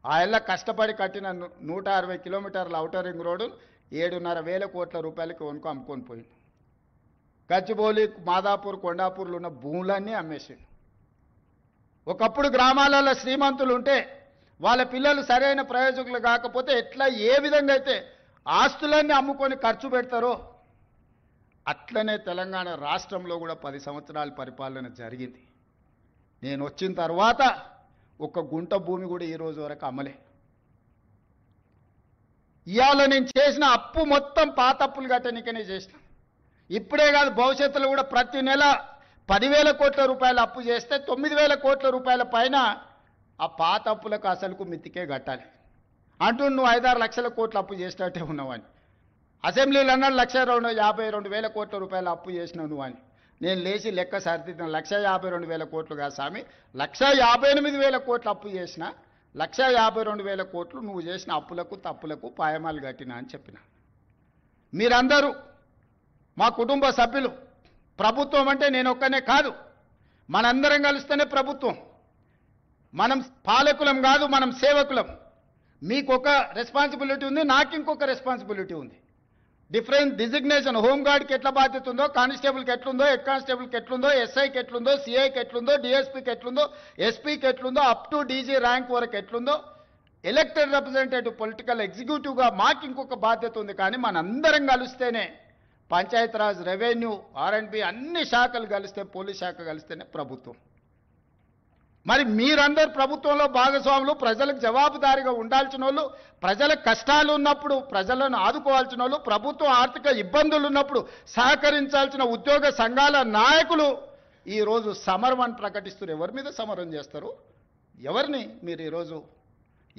ఆయల్ల కష్టపడి కట్టిన 160 కిలోమీటర్ల ఔటర్ రింగ్ రోడ్డు 7,500 కోట్ల రూపాయలకి అమ్ముకొని పోయింది. గచ్చిబౌలి, మాదాపూర్, కొండాపూర్లో ఉన్న భూములన్నీ అమ్మేసాడు. ఒకప్పుడు గ్రామాలలో శ్రీమంతులు ఉంటే వాళ్ళ పిల్లలు సరైన ప్రయోజకులు కాకపోతే ఎట్లా ఏ విధంగా అయితే ఆస్తులన్నీ అమ్ముకొని ఖర్చు పెడతారో అట్లనే తెలంగాణ రాష్ట్రంలో కూడా 10 సంవత్సరాల పరిపాలన జరిగింది. నేను వచ్చిన తర్వాత ఒక గుంట భూమి కూడా ఈ రోజు వరకు అమ్మలే. ఇవాళ నేను చేసిన అప్పు మొత్తం పాత అప్పులు కట్టనికనే చేసిన. ఇప్పుడే కాదు, భవిష్యత్తులో కూడా ప్రతి నెల 10,000 కోట్ల రూపాయలు అప్పు చేస్తే 9,000 కోట్ల రూపాయల పైన ఆ పాత అప్పులకు అసలుకు మిత్తికే కట్టాలి అంటూ నువ్వు 5-6 లక్షల కోట్ల అప్పు చేసినట్టే ఉన్నావని. అసెంబ్లీలో అన్నాడు 1,52,000 కోట్ల రూపాయలు అప్పు చేసినావు నువ్వు అని. నేను లేచి లెక్క సరిదిద్దాను. 1,52,000 కోట్లు కాదు స్వామి, 1,58,000 కోట్లు అప్పు చేసిన. 1,52,000 కోట్లు నువ్వు చేసిన అప్పులకు తప్పులకు పాయమాలు కట్టినా అని చెప్పిన. మీరందరూ మా కుటుంబ సభ్యులు. ప్రభుత్వం అంటే నేను ఒక్కనే కాదు, మనందరం కలిస్తేనే ప్రభుత్వం. మనం పాలకులం కాదు, మనం సేవకులం. మీకు ఒక రెస్పాన్సిబిలిటీ ఉంది, నాకు ఇంకొక రెస్పాన్సిబిలిటీ ఉంది. డిఫరెంట్ డిజిగ్నేషన్, హోంగార్డ్కి ఎట్లా బాధ్యత ఉందో, కానిస్టేబుల్కి ఎట్లుందో, హెడ్ కానిస్టేబుల్కి ఎట్లుందో, ఎస్ఐకి ఎట్లుందో, సిఐకి ఎట్లుందో, డిఎస్పీకి ఎట్లుందో, ఎస్పీకి ఎట్లుందో, అప్ టు డీజీ ర్యాంక్ వరకు ఎట్లుందో, ఎలక్టెడ్ రిప్రజెంటేటివ్ పొలిటికల్ ఎగ్జిక్యూటివ్గా మాకు ఇంకొక బాధ్యత ఉంది. కానీ మనందరం కలిస్తేనే పంచాయతీరాజ్, రెవెన్యూ, R&B అన్ని శాఖలు కలిస్తే, పోలీస్ శాఖ కలిస్తేనే ప్రభుత్వం. మరి మీరందరూ ప్రభుత్వంలో భాగస్వాములు, ప్రజలకు జవాబుదారీగా ఉండాల్సిన వాళ్ళు, ప్రజల కష్టాలు ఉన్నప్పుడు ప్రజలను ఆదుకోవాల్సిన వాళ్ళు, ప్రభుత్వం ఆర్థిక ఇబ్బందులు ఉన్నప్పుడు సహకరించాల్సిన ఉద్యోగ సంఘాల నాయకులు ఈరోజు సమరం అని ప్రకటిస్తారు. ఎవరి మీద సమరం చేస్తారు? ఎవరిని మీరు ఈరోజు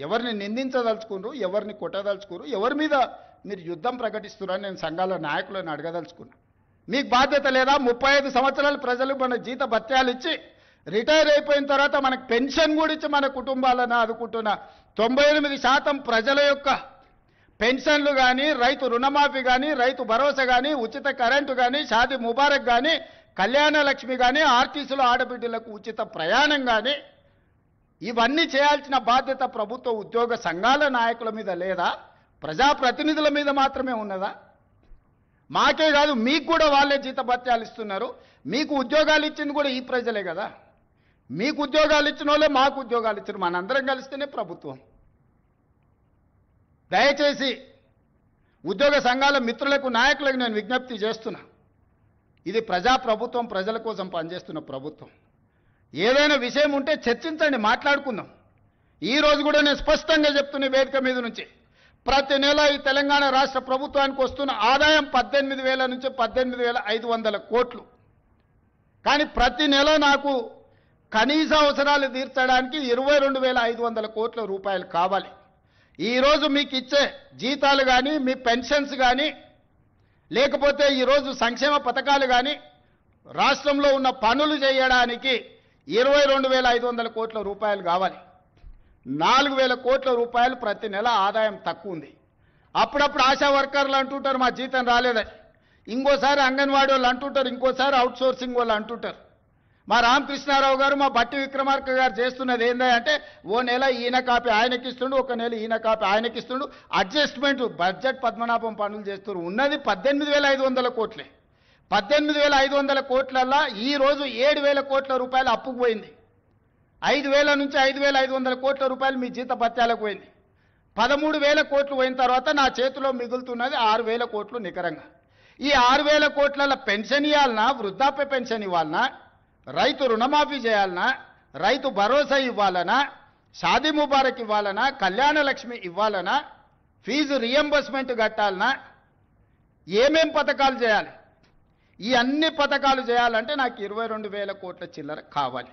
ఎవరిని నిందించదలుచుకున్నారు? ఎవరిని కొట్టదలుచుకున్నారు? ఎవరి మీద మీరు యుద్ధం ప్రకటిస్తున్నారని నేను సంఘాల నాయకులను అడగదలుచుకున్నా. మీకు బాధ్యత లేదా? 35 సంవత్సరాలు ప్రజలు మన జీత భత్యాలు ఇచ్చి రిటైర్ అయిపోయిన తర్వాత మనకు పెన్షన్ కూడా ఇచ్చి మన కుటుంబాలను ఆదుకుంటున్న 98% ప్రజల యొక్క పెన్షన్లు కానీ, రైతు రుణమాఫీ కానీ, రైతు భరోసా కానీ, ఉచిత కరెంటు కానీ, షాదీ ముబారక్ కానీ, కళ్యాణ లక్ష్మి కానీ, ఆర్టీసీలో ఆడబిడ్డలకు ఉచిత ప్రయాణం కానీ, ఇవన్నీ చేయాల్సిన బాధ్యత ప్రభుత్వ ఉద్యోగ సంఘాల నాయకుల మీద లేదా? ప్రజాప్రతినిధుల మీద మాత్రమే ఉన్నదా? మాకే కాదు, మీకు కూడా వాళ్ళే జీతభత్యాలు ఇస్తున్నారు. మీకు ఉద్యోగాలు ఇచ్చింది కూడా ఈ ప్రజలే కదా. మీకు ఉద్యోగాలు ఇచ్చిన వాళ్ళే మాకు ఉద్యోగాలు ఇచ్చారు. మనందరం కలిస్తేనే ప్రభుత్వం. దయచేసి ఉద్యోగ సంఘాల మిత్రులకు, నాయకులకు నేను విజ్ఞప్తి చేస్తున్నా. ఇది ప్రజాప్రభుత్వం, ప్రజల కోసం పనిచేస్తున్న ప్రభుత్వం. ఏదైనా విషయం ఉంటే చర్చించండి, మాట్లాడుకుందాం. ఈరోజు కూడా నేను స్పష్టంగా చెప్తున్న వేదిక మీద నుంచి, ప్రతి నెల ఈ తెలంగాణ రాష్ట్ర ప్రభుత్వానికి వస్తున్న ఆదాయం 18,000 నుంచి 18,500 కోట్లు. కానీ ప్రతి నెల నాకు కనీస అవసరాలు తీర్చడానికి 22,500 కోట్ల రూపాయలు కావాలి. ఈరోజు మీకు ఇచ్చే జీతాలు కానీ, మీ పెన్షన్స్ కానీ, లేకపోతే ఈరోజు సంక్షేమ పథకాలు కానీ, రాష్ట్రంలో ఉన్న పనులు చేయడానికి 22,500 కోట్ల రూపాయలు కావాలి. 4,000 కోట్ల రూపాయలు ప్రతి నెల ఆదాయం తక్కువ ఉంది. అప్పుడప్పుడు ఆశా వర్కర్లు అంటుంటారు మా జీతం రాలేదని, ఇంకోసారి అంగన్వాడీ వాళ్ళు అంటుంటారు, ఇంకోసారి అవుట్సోర్సింగ్ వాళ్ళు అంటుంటారు. మా రామకృష్ణారావు గారు, మా బట్టి విక్రమార్క గారు చేస్తున్నది ఏంటంటే, ఓ నెల ఈయన కాపీ ఆయనకి ఇస్తుండు, ఒక నెల ఈయన కాపీ ఆయనకి ఇస్తుండు, అడ్జస్ట్మెంట్ బడ్జెట్ పద్మనాభం పనులు చేస్తున్నారు. ఉన్నది 18,500 కోట్లే. 18,500 కోట్లల్లో ఈరోజు 7,000 కోట్ల రూపాయలు అప్పుకు పోయింది. 5,000 నుంచి 5,500 కోట్ల రూపాయలు మీ జీత భత్యాలకు పోయింది. 13,000 కోట్లు పోయిన తర్వాత నా చేతిలో మిగులుతున్నది 6,000 కోట్లు నికరంగా. ఈ 6,000 కోట్ల పెన్షన్ ఇవ్వాలన్నా, వృద్ధాప్య పెన్షన్ ఇవ్వాలన్నా, రైతు రుణమాఫీ చేయాలన్నా, రైతు భరోసా ఇవ్వాలన్నా, షాదీ ముబారక్ ఇవ్వాలన్నా, కళ్యాణ లక్ష్మి ఇవ్వాలన్నా, ఫీజు రియంబర్స్మెంట్ కట్టాలన్నా, ఏమేం పథకాలు చేయాలి? ఈ అన్ని పథకాలు చేయాలంటే నాకు 22,000 కోట్ల చిల్లర కావాలి.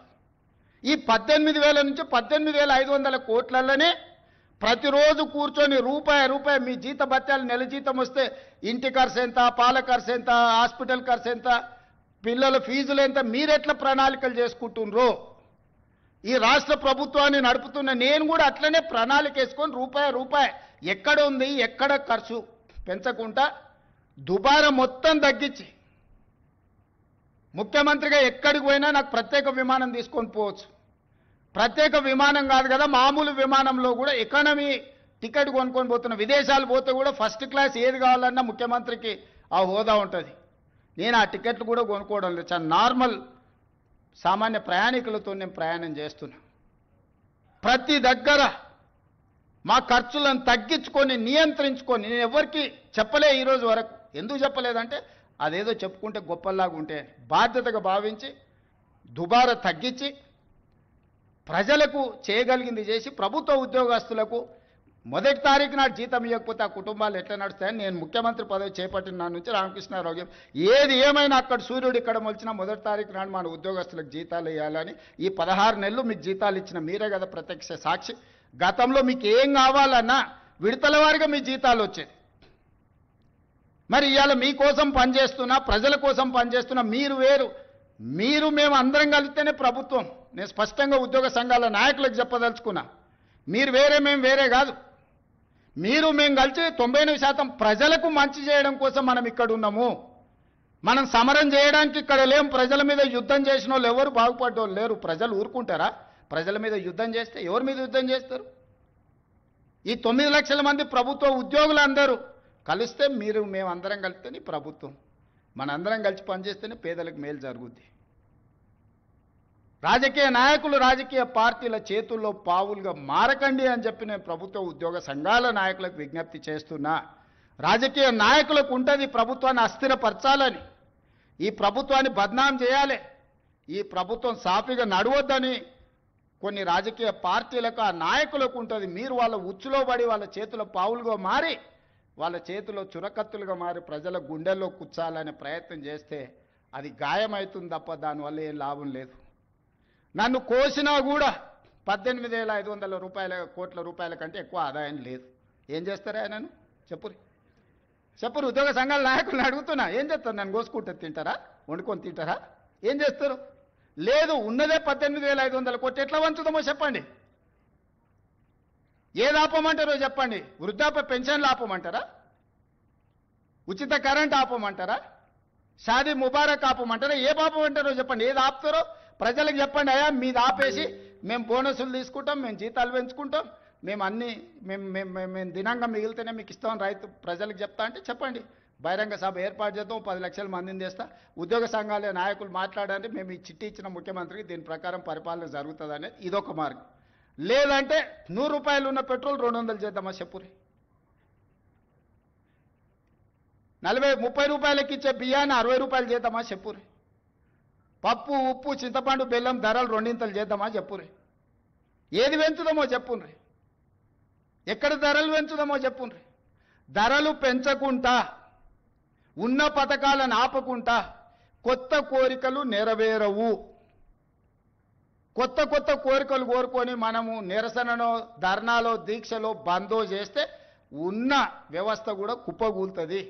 ఈ 18,000 నుంచి 18,500 కోట్లలోనే ప్రతిరోజు కూర్చొని రూపాయి మీ జీత భత్యాలు, నెల జీతం వస్తే ఇంటి ఖర్చు ఎంత, పాల ఖర్చు ఎంత, హాస్పిటల్ ఖర్చు ఎంత, పిల్లల ఫీజులు ఎంత, మీరెట్లా ప్రణాళికలు చేసుకుంటున్నారో, ఈ రాష్ట్ర ప్రభుత్వాన్ని నడుపుతున్న నేను కూడా అట్లనే ప్రణాళిక వేసుకొని రూపాయి ఎక్కడ ఉంది, ఎక్కడ ఖర్చు పెంచకుండా దుబారా మొత్తం తగ్గించి, ముఖ్యమంత్రిగా ఎక్కడికి పోయినా నాకు ప్రత్యేక విమానం తీసుకొని పోవచ్చు. ప్రత్యేక విమానం కాదు కదా, మామూలు విమానంలో కూడా ఎకానమీ టికెట్ కొనుక్కొని పోతున్న, విదేశాలు పోతే కూడా ఫస్ట్ క్లాస్ ఏది కావాలన్నా ముఖ్యమంత్రికి ఆ హోదా ఉంటుంది. నేను ఆ టికెట్లు కూడా కొనుక్కోవడం లేదు. చాలా నార్మల్ సామాన్య ప్రయాణికులతో నేను ప్రయాణం చేస్తున్నా. ప్రతి దగ్గర మా ఖర్చులను తగ్గించుకొని, నియంత్రించుకొని, నేను ఎవరికి చెప్పలే ఈరోజు వరకు. ఎందుకు చెప్పలేదంటే అదేదో చెప్పుకుంటే గొప్పలాగా ఉంటే, బాధ్యతగా భావించి దుబారా తగ్గించి ప్రజలకు చేయగలిగింది చేసి, ప్రభుత్వ ఉద్యోగస్తులకు మొదటి తారీఖు నాడు జీతం ఇవ్వకపోతే ఆ కుటుంబాలు ఎట్లా నడుస్తాయని నేను ముఖ్యమంత్రి పదవి చేపట్టిన నా నుంచి రామకృష్ణారావు ఏది ఏమైనా అక్కడ సూర్యుడు ఇక్కడ మొలిచినా మొదటి తారీఖు నాడు మన ఉద్యోగస్తులకు జీతాలు ఇవ్వాలని, ఈ 16 నెలలు మీకు జీతాలు ఇచ్చిన మీరే కదా ప్రత్యక్ష సాక్షి. గతంలో మీకు ఏం కావాలన్నా విడతల వారిగా మీ జీతాలు వచ్చేది. మరి ఇవాళ మీకోసం పనిచేస్తున్నా, ప్రజల కోసం పనిచేస్తున్నా, మీరు వేరు, మీరు మేము అందరం కలిస్తేనే ప్రభుత్వం. నేను స్పష్టంగా ఉద్యోగ సంఘాల నాయకులకు చెప్పదలుచుకున్నా, మీరు వేరే మేము వేరే కాదు. మీరు మేము కలిసి 99% ప్రజలకు మంచి చేయడం కోసం మనం ఇక్కడ ఉన్నాము. మనం సమరం చేయడానికి ఇక్కడ లేం. ప్రజల మీద యుద్ధం చేసిన వాళ్ళు ఎవరు బాగుపడ్డోళ్ళు లేరు. ప్రజలు ఊరుకుంటారా? ప్రజల మీద యుద్ధం చేస్తే ఎవరి మీద యుద్ధం చేస్తారు? ఈ 9 లక్షల మంది ప్రభుత్వ ఉద్యోగులందరూ కలిస్తే, మీరు మేము అందరం కలిస్తేనే ప్రభుత్వం. మనందరం కలిసి పనిచేస్తేనే పేదలకు మేలు జరుగుద్ది. రాజకీయ నాయకులు రాజకీయ పార్టీల చేతుల్లో పావులుగా మారకండి అని చెప్పి నేను ప్రభుత్వ ఉద్యోగ సంఘాల నాయకులకు విజ్ఞప్తి చేస్తున్నా. రాజకీయ నాయకులకు ఉంటుంది ప్రభుత్వాన్ని అస్థిరపరచాలని, ఈ ప్రభుత్వాన్ని బద్నాం చేయాలి, ఈ ప్రభుత్వం సాఫీగా నడవద్దని కొన్ని రాజకీయ పార్టీలకు ఆ నాయకులకు ఉంటుంది. మీరు వాళ్ళ ఉచ్చులో పడి వాళ్ళ చేతిలో పావులుగా మారి వాళ్ళ చేతిలో చురకత్తులుగా మారి ప్రజల గుండెల్లో కూర్చాలనే ప్రయత్నం చేస్తే అది గాయమవుతుంది తప్ప దానివల్ల ఏం లాభం లేదు. నన్ను కోసినా కూడా 18,500 కోట్ల రూపాయల కంటే ఎక్కువ ఆదాయం లేదు. ఏం చేస్తారా నన్ను చెప్పురు ఉద్యోగ సంఘాల నాయకులను అడుగుతున్నా, ఏం చేస్తారు? నన్ను కోసుకుంటే తింటారా? వండుకొని తింటారా? ఏం చేస్తారు? లేదు, ఉన్నదే 18,500 కోట్లు. ఎట్లా వంచుదామో చెప్పండి. ఏది ఆపమంటారో చెప్పండి. వృద్ధాప్య పెన్షన్లు ఆపమంటారా? ఉచిత కరెంట్ ఆపమంటారా? షాదీ ముబారక్ ఆపమంటారా? ఏ ఆపమంటారో చెప్పండి. ఏది ఆపుతారో ప్రజలకు చెప్పండి. అయ్యా మీది ఆపేసి మేము బోనసులు తీసుకుంటాం, మేము జీతాలు పెంచుకుంటాం, మేము అన్నీ మేము దినంగా మిగిలితేనే మీకు ఇస్తామని రైతు ప్రజలకు చెప్తా అంటే చెప్పండి. బహిరంగ సభ ఏర్పాటు చేద్దాం, 10 లక్షల మందిని చేస్తా. ఉద్యోగ సంఘాల నాయకులు మాట్లాడండి, మేము ఈ చిట్టి ఇచ్చిన ముఖ్యమంత్రికి దీని ప్రకారం పరిపాలన జరుగుతుంది అనేది ఇదొక మార్గం. లేదంటే 100 రూపాయలు ఉన్న పెట్రోల్ 200 చేద్దామా చెప్పురి. 30 రూపాయలకి ఇచ్చే బియ్యాన్ని 60 రూపాయలు చేద్దామా చెప్పురి. పప్పు ఉప్పు చింతపండు బెల్లం ధరలు 2 చేద్దామా చెప్పురి. ఏది పెంచుదామో చెప్పుండ్రి. ఎక్కడ ధరలు పెంచుదామో చెప్పుండ్రి. ధరలు పెంచకుండా ఉన్న పథకాలను ఆపకుండా కొత్త కోరికలు నెరవేరవు. కొత్త కోరికలు కోరుకొని మనము నిరసనలో ధర్నాలో దీక్షలో బందో చేస్తే ఉన్న వ్యవస్థ కూడా కుప్పగూలుతుంది.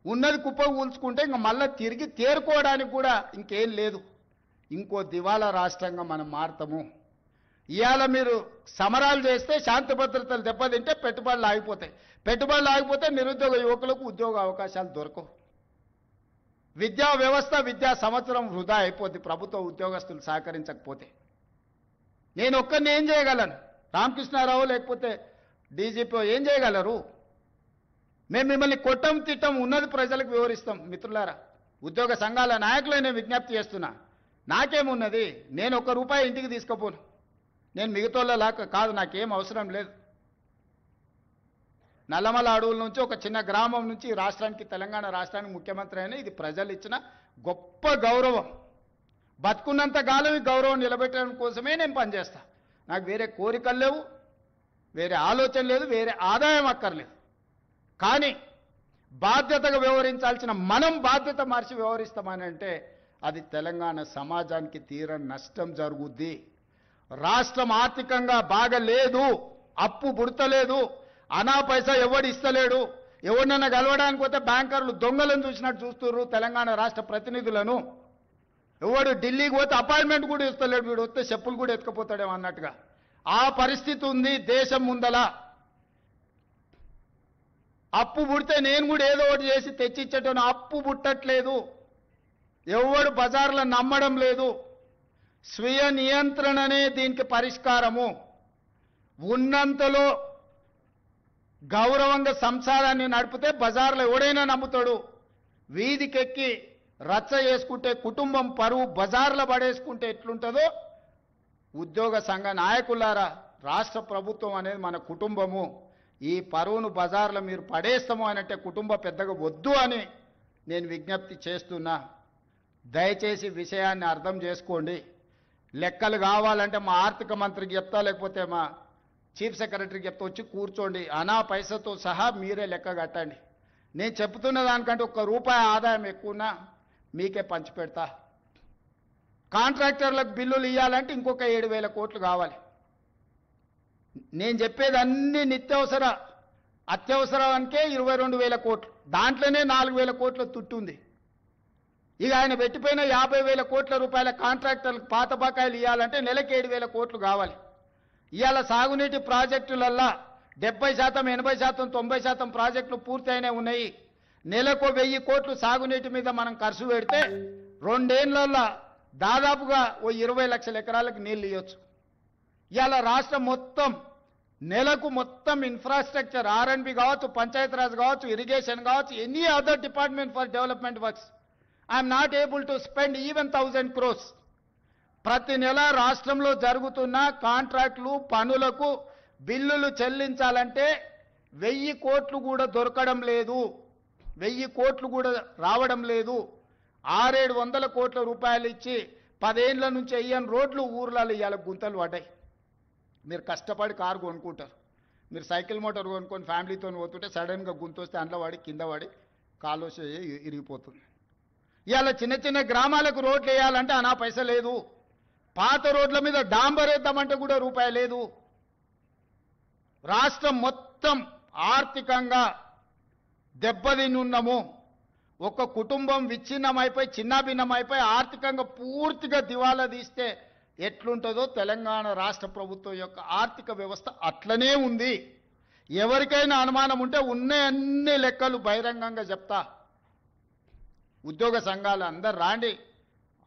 ఉన్నది కుప్పగూల్చుకుంటే ఇంకా మళ్ళీ తిరిగి తేరుకోవడానికి కూడా ఇంకేం లేదు. ఇంకో దివాలా రాష్ట్రంగా మనం మారుతాము. ఇవాళ మీరు సమరాలు చేస్తే శాంతి భద్రతలు దెబ్బతింటే పెట్టుబడులు ఆగిపోతాయి. పెట్టుబడులు ఆగిపోతే నిరుద్యోగ యువకులకు ఉద్యోగ అవకాశాలు దొరకవు. విద్యా వ్యవస్థ విద్యా సంవత్సరం వృధా అయిపోద్ది ప్రభుత్వ ఉద్యోగస్తులు సహకరించకపోతే. నేను ఒక్కరిని ఏం చేయగలను? రామకృష్ణారావు లేకపోతే డీజీపీ ఏం చేయగలరు? మేము మిమ్మల్ని కొట్టం తిట్టం, ఉన్నది ప్రజలకు వివరిస్తాం. మిత్రులారా, ఉద్యోగ సంఘాల నాయకులు నేను విజ్ఞప్తి చేస్తున్నా. నాకేమున్నది? నేను ₹1 ఇంటికి తీసుకుపోను. నేను మిగతాలా కాదు, నాకేం అవసరం లేదు. నల్లమల అడవుల నుంచి ఒక చిన్న గ్రామం నుంచి రాష్ట్రానికి, తెలంగాణ రాష్ట్రానికి ముఖ్యమంత్రి అయినా ఇది ప్రజలు ఇచ్చిన గొప్ప గౌరవం. బతుకున్నంత కాలం ఈ గౌరవం నిలబెట్టడం కోసమే నేను పనిచేస్తా. నాకు వేరే కోరికలు లేవు, వేరే ఆలోచన లేదు, వేరే ఆదాయం అక్కర్లేదు. కానీ బాధ్యతగా వ్యవహరించాల్సిన మనం బాధ్యత మార్చి వ్యవహరిస్తామని అంటే అది తెలంగాణ సమాజానికి తీరని నష్టం జరుగుద్ది. రాష్ట్రం ఆర్థికంగా బాగలేదు, అప్పు పుడతలేదు, అనా పైసా ఎవడు ఇస్తలేడు. ఎవరినైనా కలవడానికి పోతే బ్యాంకర్లు దొంగలను చూసినట్టు చూస్తున్నారు తెలంగాణ రాష్ట్ర ప్రతినిధులను. ఎవడు ఢిల్లీకి పోతే అపాయింట్మెంట్ కూడా ఇస్తలేడు, వీడు వస్తే చెప్పులు కూడా ఎత్తుకుపోతాడేమో అన్నట్టుగా ఆ పరిస్థితి ఉంది దేశం ముందల. అప్పు పుడితే నేను కూడా ఏదో ఒకటి చేసి తెచ్చిచ్చేటోను, అప్పు పుట్టట్లేదు. ఎవడు బజార్లో నమ్మడం లేదు. స్వీయ నియంత్రణనే దీనికి పరిష్కారము. ఉన్నంతలో గౌరవంగా సంసారాన్ని నడిపితే బజార్లో ఎవడైనా నమ్ముతాడు. వీధికెక్కి రచ్చ చేసుకుంటే కుటుంబం పరువు బజార్లో పడేసుకుంటే ఎట్లుంటుందో ఉద్యోగ సంఘ నాయకులారా, రాష్ట్ర ప్రభుత్వం అనేది మన కుటుంబము. ఈ పరువును బజార్లో మీరు పడేస్తాము అని అంటే కుటుంబ పెద్దగా వద్దు అని నేను విజ్ఞప్తి చేస్తున్నా. దయచేసి విషయాన్ని అర్థం చేసుకోండి. లెక్కలు కావాలంటే మా ఆర్థిక మంత్రికి చెప్తా, లేకపోతే మా చీఫ్ సెక్రటరీకి చెప్తా, వచ్చి కూర్చోండి. అనా పైసతో సహా మీరే లెక్క కట్టండి. నేను చెప్తున్న దానికంటే ₹1 ఆదాయం ఎక్కువనా మీకే పంచిపెడతా. కాంట్రాక్టర్లకు బిల్లులు ఇవ్వాలంటే ఇంకొక 7,000 కోట్లు కావాలి. నేను చెప్పేది అన్ని నిత్యావసర అత్యవసరానికే 22,000 కోట్లు. దాంట్లోనే 4,000 కోట్ల తుట్టుంది. ఇక ఆయన పెట్టిపోయిన 50,000 కోట్ల రూపాయల కాంట్రాక్టర్లకు పాత బకాయిలు ఇవ్వాలంటే నెలకి 7,000 కోట్లు కావాలి. ఇవాళ సాగునీటి ప్రాజెక్టులల్లా 70%, 80%, 90% ప్రాజెక్టులు పూర్తయినే ఉన్నాయి. నెలకు 1,000 కోట్లు సాగునీటి మీద మనం ఖర్చు పెడితే 2 ఏళ్లలో దాదాపుగా 20 లక్షల ఎకరాలకు నీళ్లు ఇవ్వచ్చు. ఇవాళ రాష్ట్రం మొత్తం నెలకు మొత్తం ఇన్ఫ్రాస్ట్రక్చర్ R&B కావచ్చు, పంచాయతీరాజ్ కావచ్చు, ఇరిగేషన్ కావచ్చు, any other department for development works I'm not able to spend even 1,000 crores. ప్రతి నెల రాష్ట్రంలో జరుగుతున్న కాంట్రాక్టులు పనులకు బిల్లులు చెల్లించాలంటే 1000 కోట్లు కూడా దొరకడం లేదు, 1000 కోట్లు కూడా రావడం లేదు. 600-700 కోట్ల రూపాయలు ఇచ్చి 10 ఏళ్ల నుంచి అయ్యని రోడ్లు ఊర్లలో ఇవాళ గుంతలు పడ్డాయి. మీరు కష్టపడి కారు కొనుక్కుంటారు, మీరు సైకిల్ మోటార్ కొనుక్కొని ఫ్యామిలీతో పోతుంటే సడన్గా గుంత వస్తే అందులో పడి కింద పడి కాలు ఇరిగిపోతుంది. ఇవాళ చిన్న చిన్న గ్రామాలకు రోడ్లు వేయాలంటే అనా పైస లేదు. పాత రోడ్ల మీద డాంబర్ వేద్దామంటే కూడా రూపాయి లేదు. రాష్ట్రం మొత్తం ఆర్థికంగా దెబ్బతిని ఉన్నాము. ఒక కుటుంబం విచ్ఛిన్నమైపోయి చిన్నాభిన్నమైపోయి ఆర్థికంగా పూర్తిగా దివాలా తీస్తే ఎట్లుంటుందో తెలంగాణ రాష్ట్ర ప్రభుత్వం యొక్క ఆర్థిక వ్యవస్థ అట్లనే ఉంది. ఎవరికైనా అనుమానం ఉంటే ఉన్న అన్ని లెక్కలు బహిరంగంగా చెప్తా. ఉద్యోగ సంఘాలు అందరు రాండి,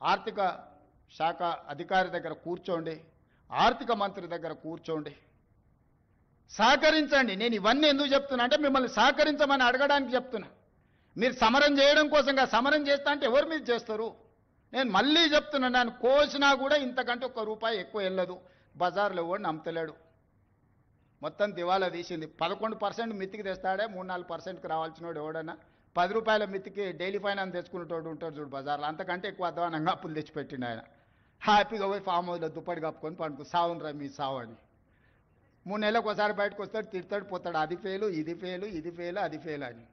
ఆర్థిక శాఖ అధికారి దగ్గర కూర్చోండి, ఆర్థిక మంత్రి దగ్గర కూర్చోండి, సహకరించండి. నేను ఇవన్నీ ఎందుకు చెప్తున్నా అంటే మిమ్మల్ని సహకరించమని అడగడానికి చెప్తున్నా. మీరు సమరం చేయడం కోసంగా సమరం చేస్తా అంటే ఎవరు మీరు చేస్తారు? నేను మళ్ళీ చెప్తున్నా, నన్ను కోసినా కూడా ఇంతకంటే ₹1 ఎక్కువ వెళ్ళదు. బజార్లో ఎవడు నమ్మతలేడు, మొత్తం దివాలా తీసింది. 11% మితికి తెస్తాడే, 3-4%కి రావాల్సినోడు ఎవడన్నా 10 రూపాయల మితికి డైలీ ఫైనాన్స్ తెచ్చుకునేటోడు ఉంటాడు చూడు బజార్లో, అంతకంటే ఎక్కువ అధ్వానంగా అప్పులు తెచ్చిపెట్టిండు ఆయన. హ్యాపీగా పోయి ఫామ్ హౌస్లో దుప్పటి కప్పుకొని పండుకు సావునరా మీ సావు అని. 3 నెలలకు ఒకసారి బయటకు వస్తాడు, తిడతాడు, పోతాడు. అది ఫెయిలు, ఇది ఫెయిలు, ఇది ఫెయిలు, అది ఫెయిల్ అని.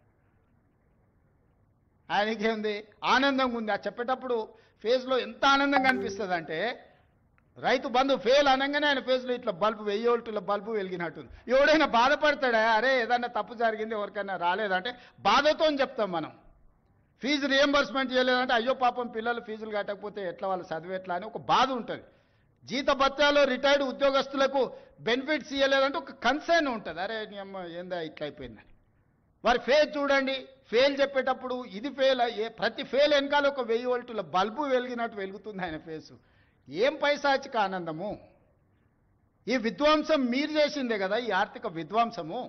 ఆయనకేముంది? ఆనందంగా ఉంది. ఆ చెప్పేటప్పుడు ఫేస్లో ఎంత ఆనందంగా అనిపిస్తుంది అంటే, రైతు బంధు ఫెయిల్ అనగానే ఆయన ఫేస్లో ఇట్లా బల్బు 1000 వోల్టుల బల్బు వెలిగినట్టుంది. ఎవడైనా బాధపడతాడా? అరే ఏదన్నా తప్పు జరిగింది, ఎవరికైనా రాలేదంటే బాధతో చెప్తాం మనం. ఫీజు రియంబర్స్మెంట్ చేయలేదంటే అయ్యో పాపం పిల్లలు ఫీజులు కట్టకపోతే ఎట్లా వాళ్ళు చదివేట్లా అని ఒక బాధ ఉంటుంది. జీత భత్యాలు రిటైర్డ్ ఉద్యోగస్తులకు బెనిఫిట్స్ ఇవ్వలేదంటే ఒక కన్సర్న్ ఉంటుంది. అరే నీ అమ్మ ఏందా ఇట్లా అయిపోయిందని. వారి ఫెయిల్ చూడండి, ఫెయిల్ చెప్పేటప్పుడు ఇది ఫెయిల్, ప్రతి ఫెయిల్ వెనకాల ఒక 1000 వోల్టుల బల్బు వెలిగినట్టు వెలుగుతుంది ఆయన ఫేసు. ఏం పైశాచిక ఆనందము! ఈ విధ్వంసం మీరు చేసిందే కదా, ఈ ఆర్థిక విధ్వంసము.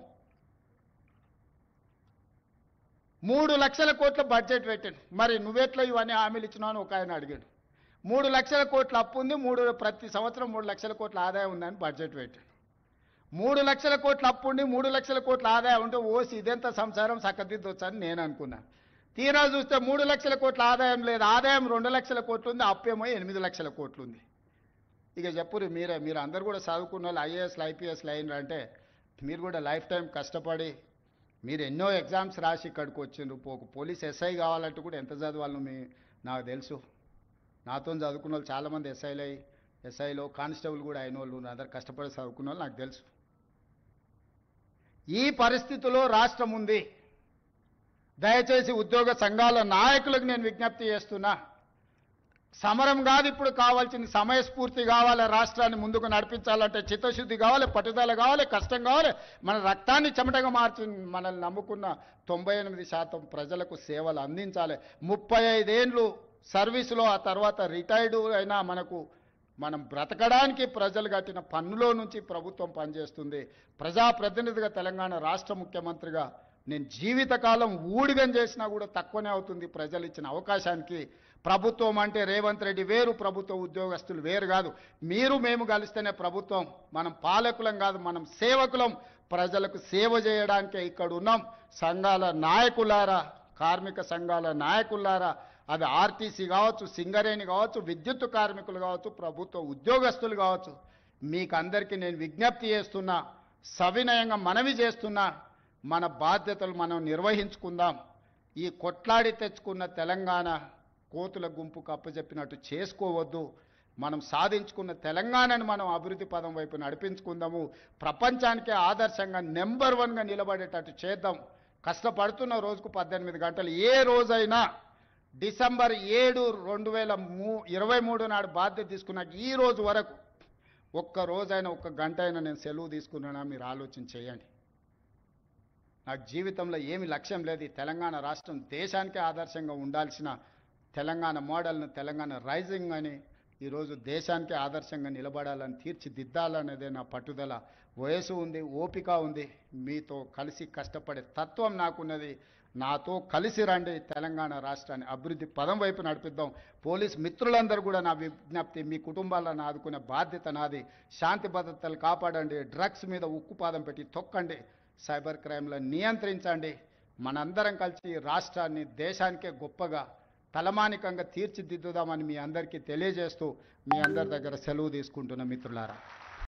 3 లక్షల కోట్ల బడ్జెట్ పెట్టాడు. మరి నువ్వెట్లా ఇవన్నీ హామీలు ఇచ్చినావు అని ఒక ఆయన అడిగాడు. 3 లక్షల కోట్ల అప్పు ఉంది, ప్రతి సంవత్సరం 3 లక్షల కోట్ల ఆదాయం ఉందని బడ్జెట్ పెట్టాడు. 3 లక్షల కోట్ల అప్పు ఉండి 3 లక్షల కోట్ల ఆదాయం ఉంటే ఓసి ఇదెంత సంసారం చక్కదిద్దొచ్చని నేను అనుకున్నా. తీరా చూస్తే 3 లక్షల కోట్ల ఆదాయం లేదు, ఆదాయం 2 లక్షల కోట్లు ఉంది, అప్పేమో 8 లక్షల కోట్లు ఉంది. ఇక చెప్పురు మీరు అందరు కూడా చదువుకున్న వాళ్ళు ఐఏఎస్లు ఐపీఎస్లు అయినారు అంటే మీరు కూడా లైఫ్ టైం కష్టపడి మీరు ఎన్నో ఎగ్జామ్స్ రాసి ఇక్కడికి వచ్చిండ్రు. పోలీస్ ఎస్ఐ కావాలంటే కూడా ఎంత చదవాలను నాకు తెలుసు. నాతో చదువుకున్న వాళ్ళు చాలామంది ఎస్ఐలో కానిస్టేబుల్ కూడా అయిన వాళ్ళు అందరు కష్టపడి చదువుకున్న వాళ్ళు నాకు తెలుసు. ఈ పరిస్థితిలో రాష్ట్రం ఉంది. దయచేసి ఉద్యోగ సంఘాల నాయకులకు నేను విజ్ఞప్తి చేస్తున్నా, సమరం కాదు ఇప్పుడు కావాల్సింది, సమయస్ఫూర్తి కావాలి. రాష్ట్రాన్ని ముందుకు నడిపించాలంటే చిత్తశుద్ధి కావాలి, పట్టుదల కావాలి, కష్టం కావాలి. మన రక్తాన్ని చెమటగా మార్చి మనల్ని నమ్ముకున్న 98% ప్రజలకు సేవలు అందించాలి. 35 ఏళ్ళు సర్వీసులో ఆ తర్వాత రిటైర్డ్ అయినా మనం బ్రతకడానికి ప్రజలు కట్టిన పన్నులో నుంచి ప్రభుత్వం పనిచేస్తుంది. ప్రజాప్రతినిధిగా తెలంగాణ రాష్ట్ర ముఖ్యమంత్రిగా నేను జీవితకాలం ఊడిగం చేసినా కూడా తక్కువనే అవుతుంది ప్రజలు ఇచ్చిన అవకాశానికి. ప్రభుత్వం అంటే రేవంత్ రెడ్డి వేరు, ప్రభుత్వ ఉద్యోగస్తులు వేరు కాదు. మేము కలిస్తేనే ప్రభుత్వం. మనం పాలకులం కాదు, మనం సేవకులం. ప్రజలకు సేవ చేయడానికే ఇక్కడ ఉన్నాం. సంఘాల నాయకులారా, కార్మిక సంఘాల నాయకులారా, అది ఆర్టీసీ కావచ్చు, సింగరేణి కావచ్చు, విద్యుత్ కార్మికులు కావచ్చు, ప్రభుత్వ ఉద్యోగస్తులు కావచ్చు, మీకందరికీ నేను విజ్ఞప్తి చేస్తున్నా, సవినయంగా మనవి చేస్తున్నా, మన బాధ్యతలు మనం నిర్వహించుకుందాం. ఈ కొట్లాడి తెచ్చుకున్న తెలంగాణ కోతుల గుంపుకు అప్పచెప్పినట్టు చేసుకోవద్దు. మనం సాధించుకున్న తెలంగాణను మనం అభివృద్ధి పదం వైపు నడిపించుకుందాము. ప్రపంచానికే ఆదర్శంగా నెంబర్ 1గా నిలబడేటట్టు చేద్దాం. కష్టపడుతున్న రోజుకు 18 గంటలు. ఏ రోజైనా డిసెంబర్ 7, 2023 నాడు బాధ్యత తీసుకున్నాక ఈ రోజు వరకు ఒక్క రోజైనా, ఒక్క గంట అయినా నేను సెలవు తీసుకున్నానా మీరు ఆలోచన చేయండి. నాకు జీవితంలో ఏమి లక్ష్యం లేదు. ఈ తెలంగాణ రాష్ట్రం దేశానికే ఆదర్శంగా ఉండాల్సిన తెలంగాణ మోడల్ను, తెలంగాణ రైజింగ్ అని ఈరోజు దేశానికే ఆదర్శంగా నిలబడాలని, తీర్చిదిద్దాలనేదే నా పట్టుదల. వయసు ఉంది, ఓపిక ఉంది, మీతో కలిసి కష్టపడే తత్వం నాకున్నది. నాతో కలిసి రండి, తెలంగాణ రాష్ట్రాన్ని అభివృద్ధి పదం వైపు నడిపిద్దాం. పోలీస్ మిత్రులందరూ కూడా నా విజ్ఞప్తి, మీ కుటుంబాలను ఆదుకునే బాధ్యత నాది. శాంతి భద్రతలు కాపాడండి, డ్రగ్స్ మీద ఉక్కుపాదం పెట్టి తొక్కండి. సైబర్ క్రైమ్లను నియంత్రించండి. మనందరం కలిసి ఈ రాష్ట్రాన్ని దేశానికే గొప్పగా తలమానికంగా తీర్చిదిద్దుదామని మీ అందరికీ తెలియజేస్తూ మీ అందరి దగ్గర సెలవు తీసుకుంటున్న మిత్రులారా.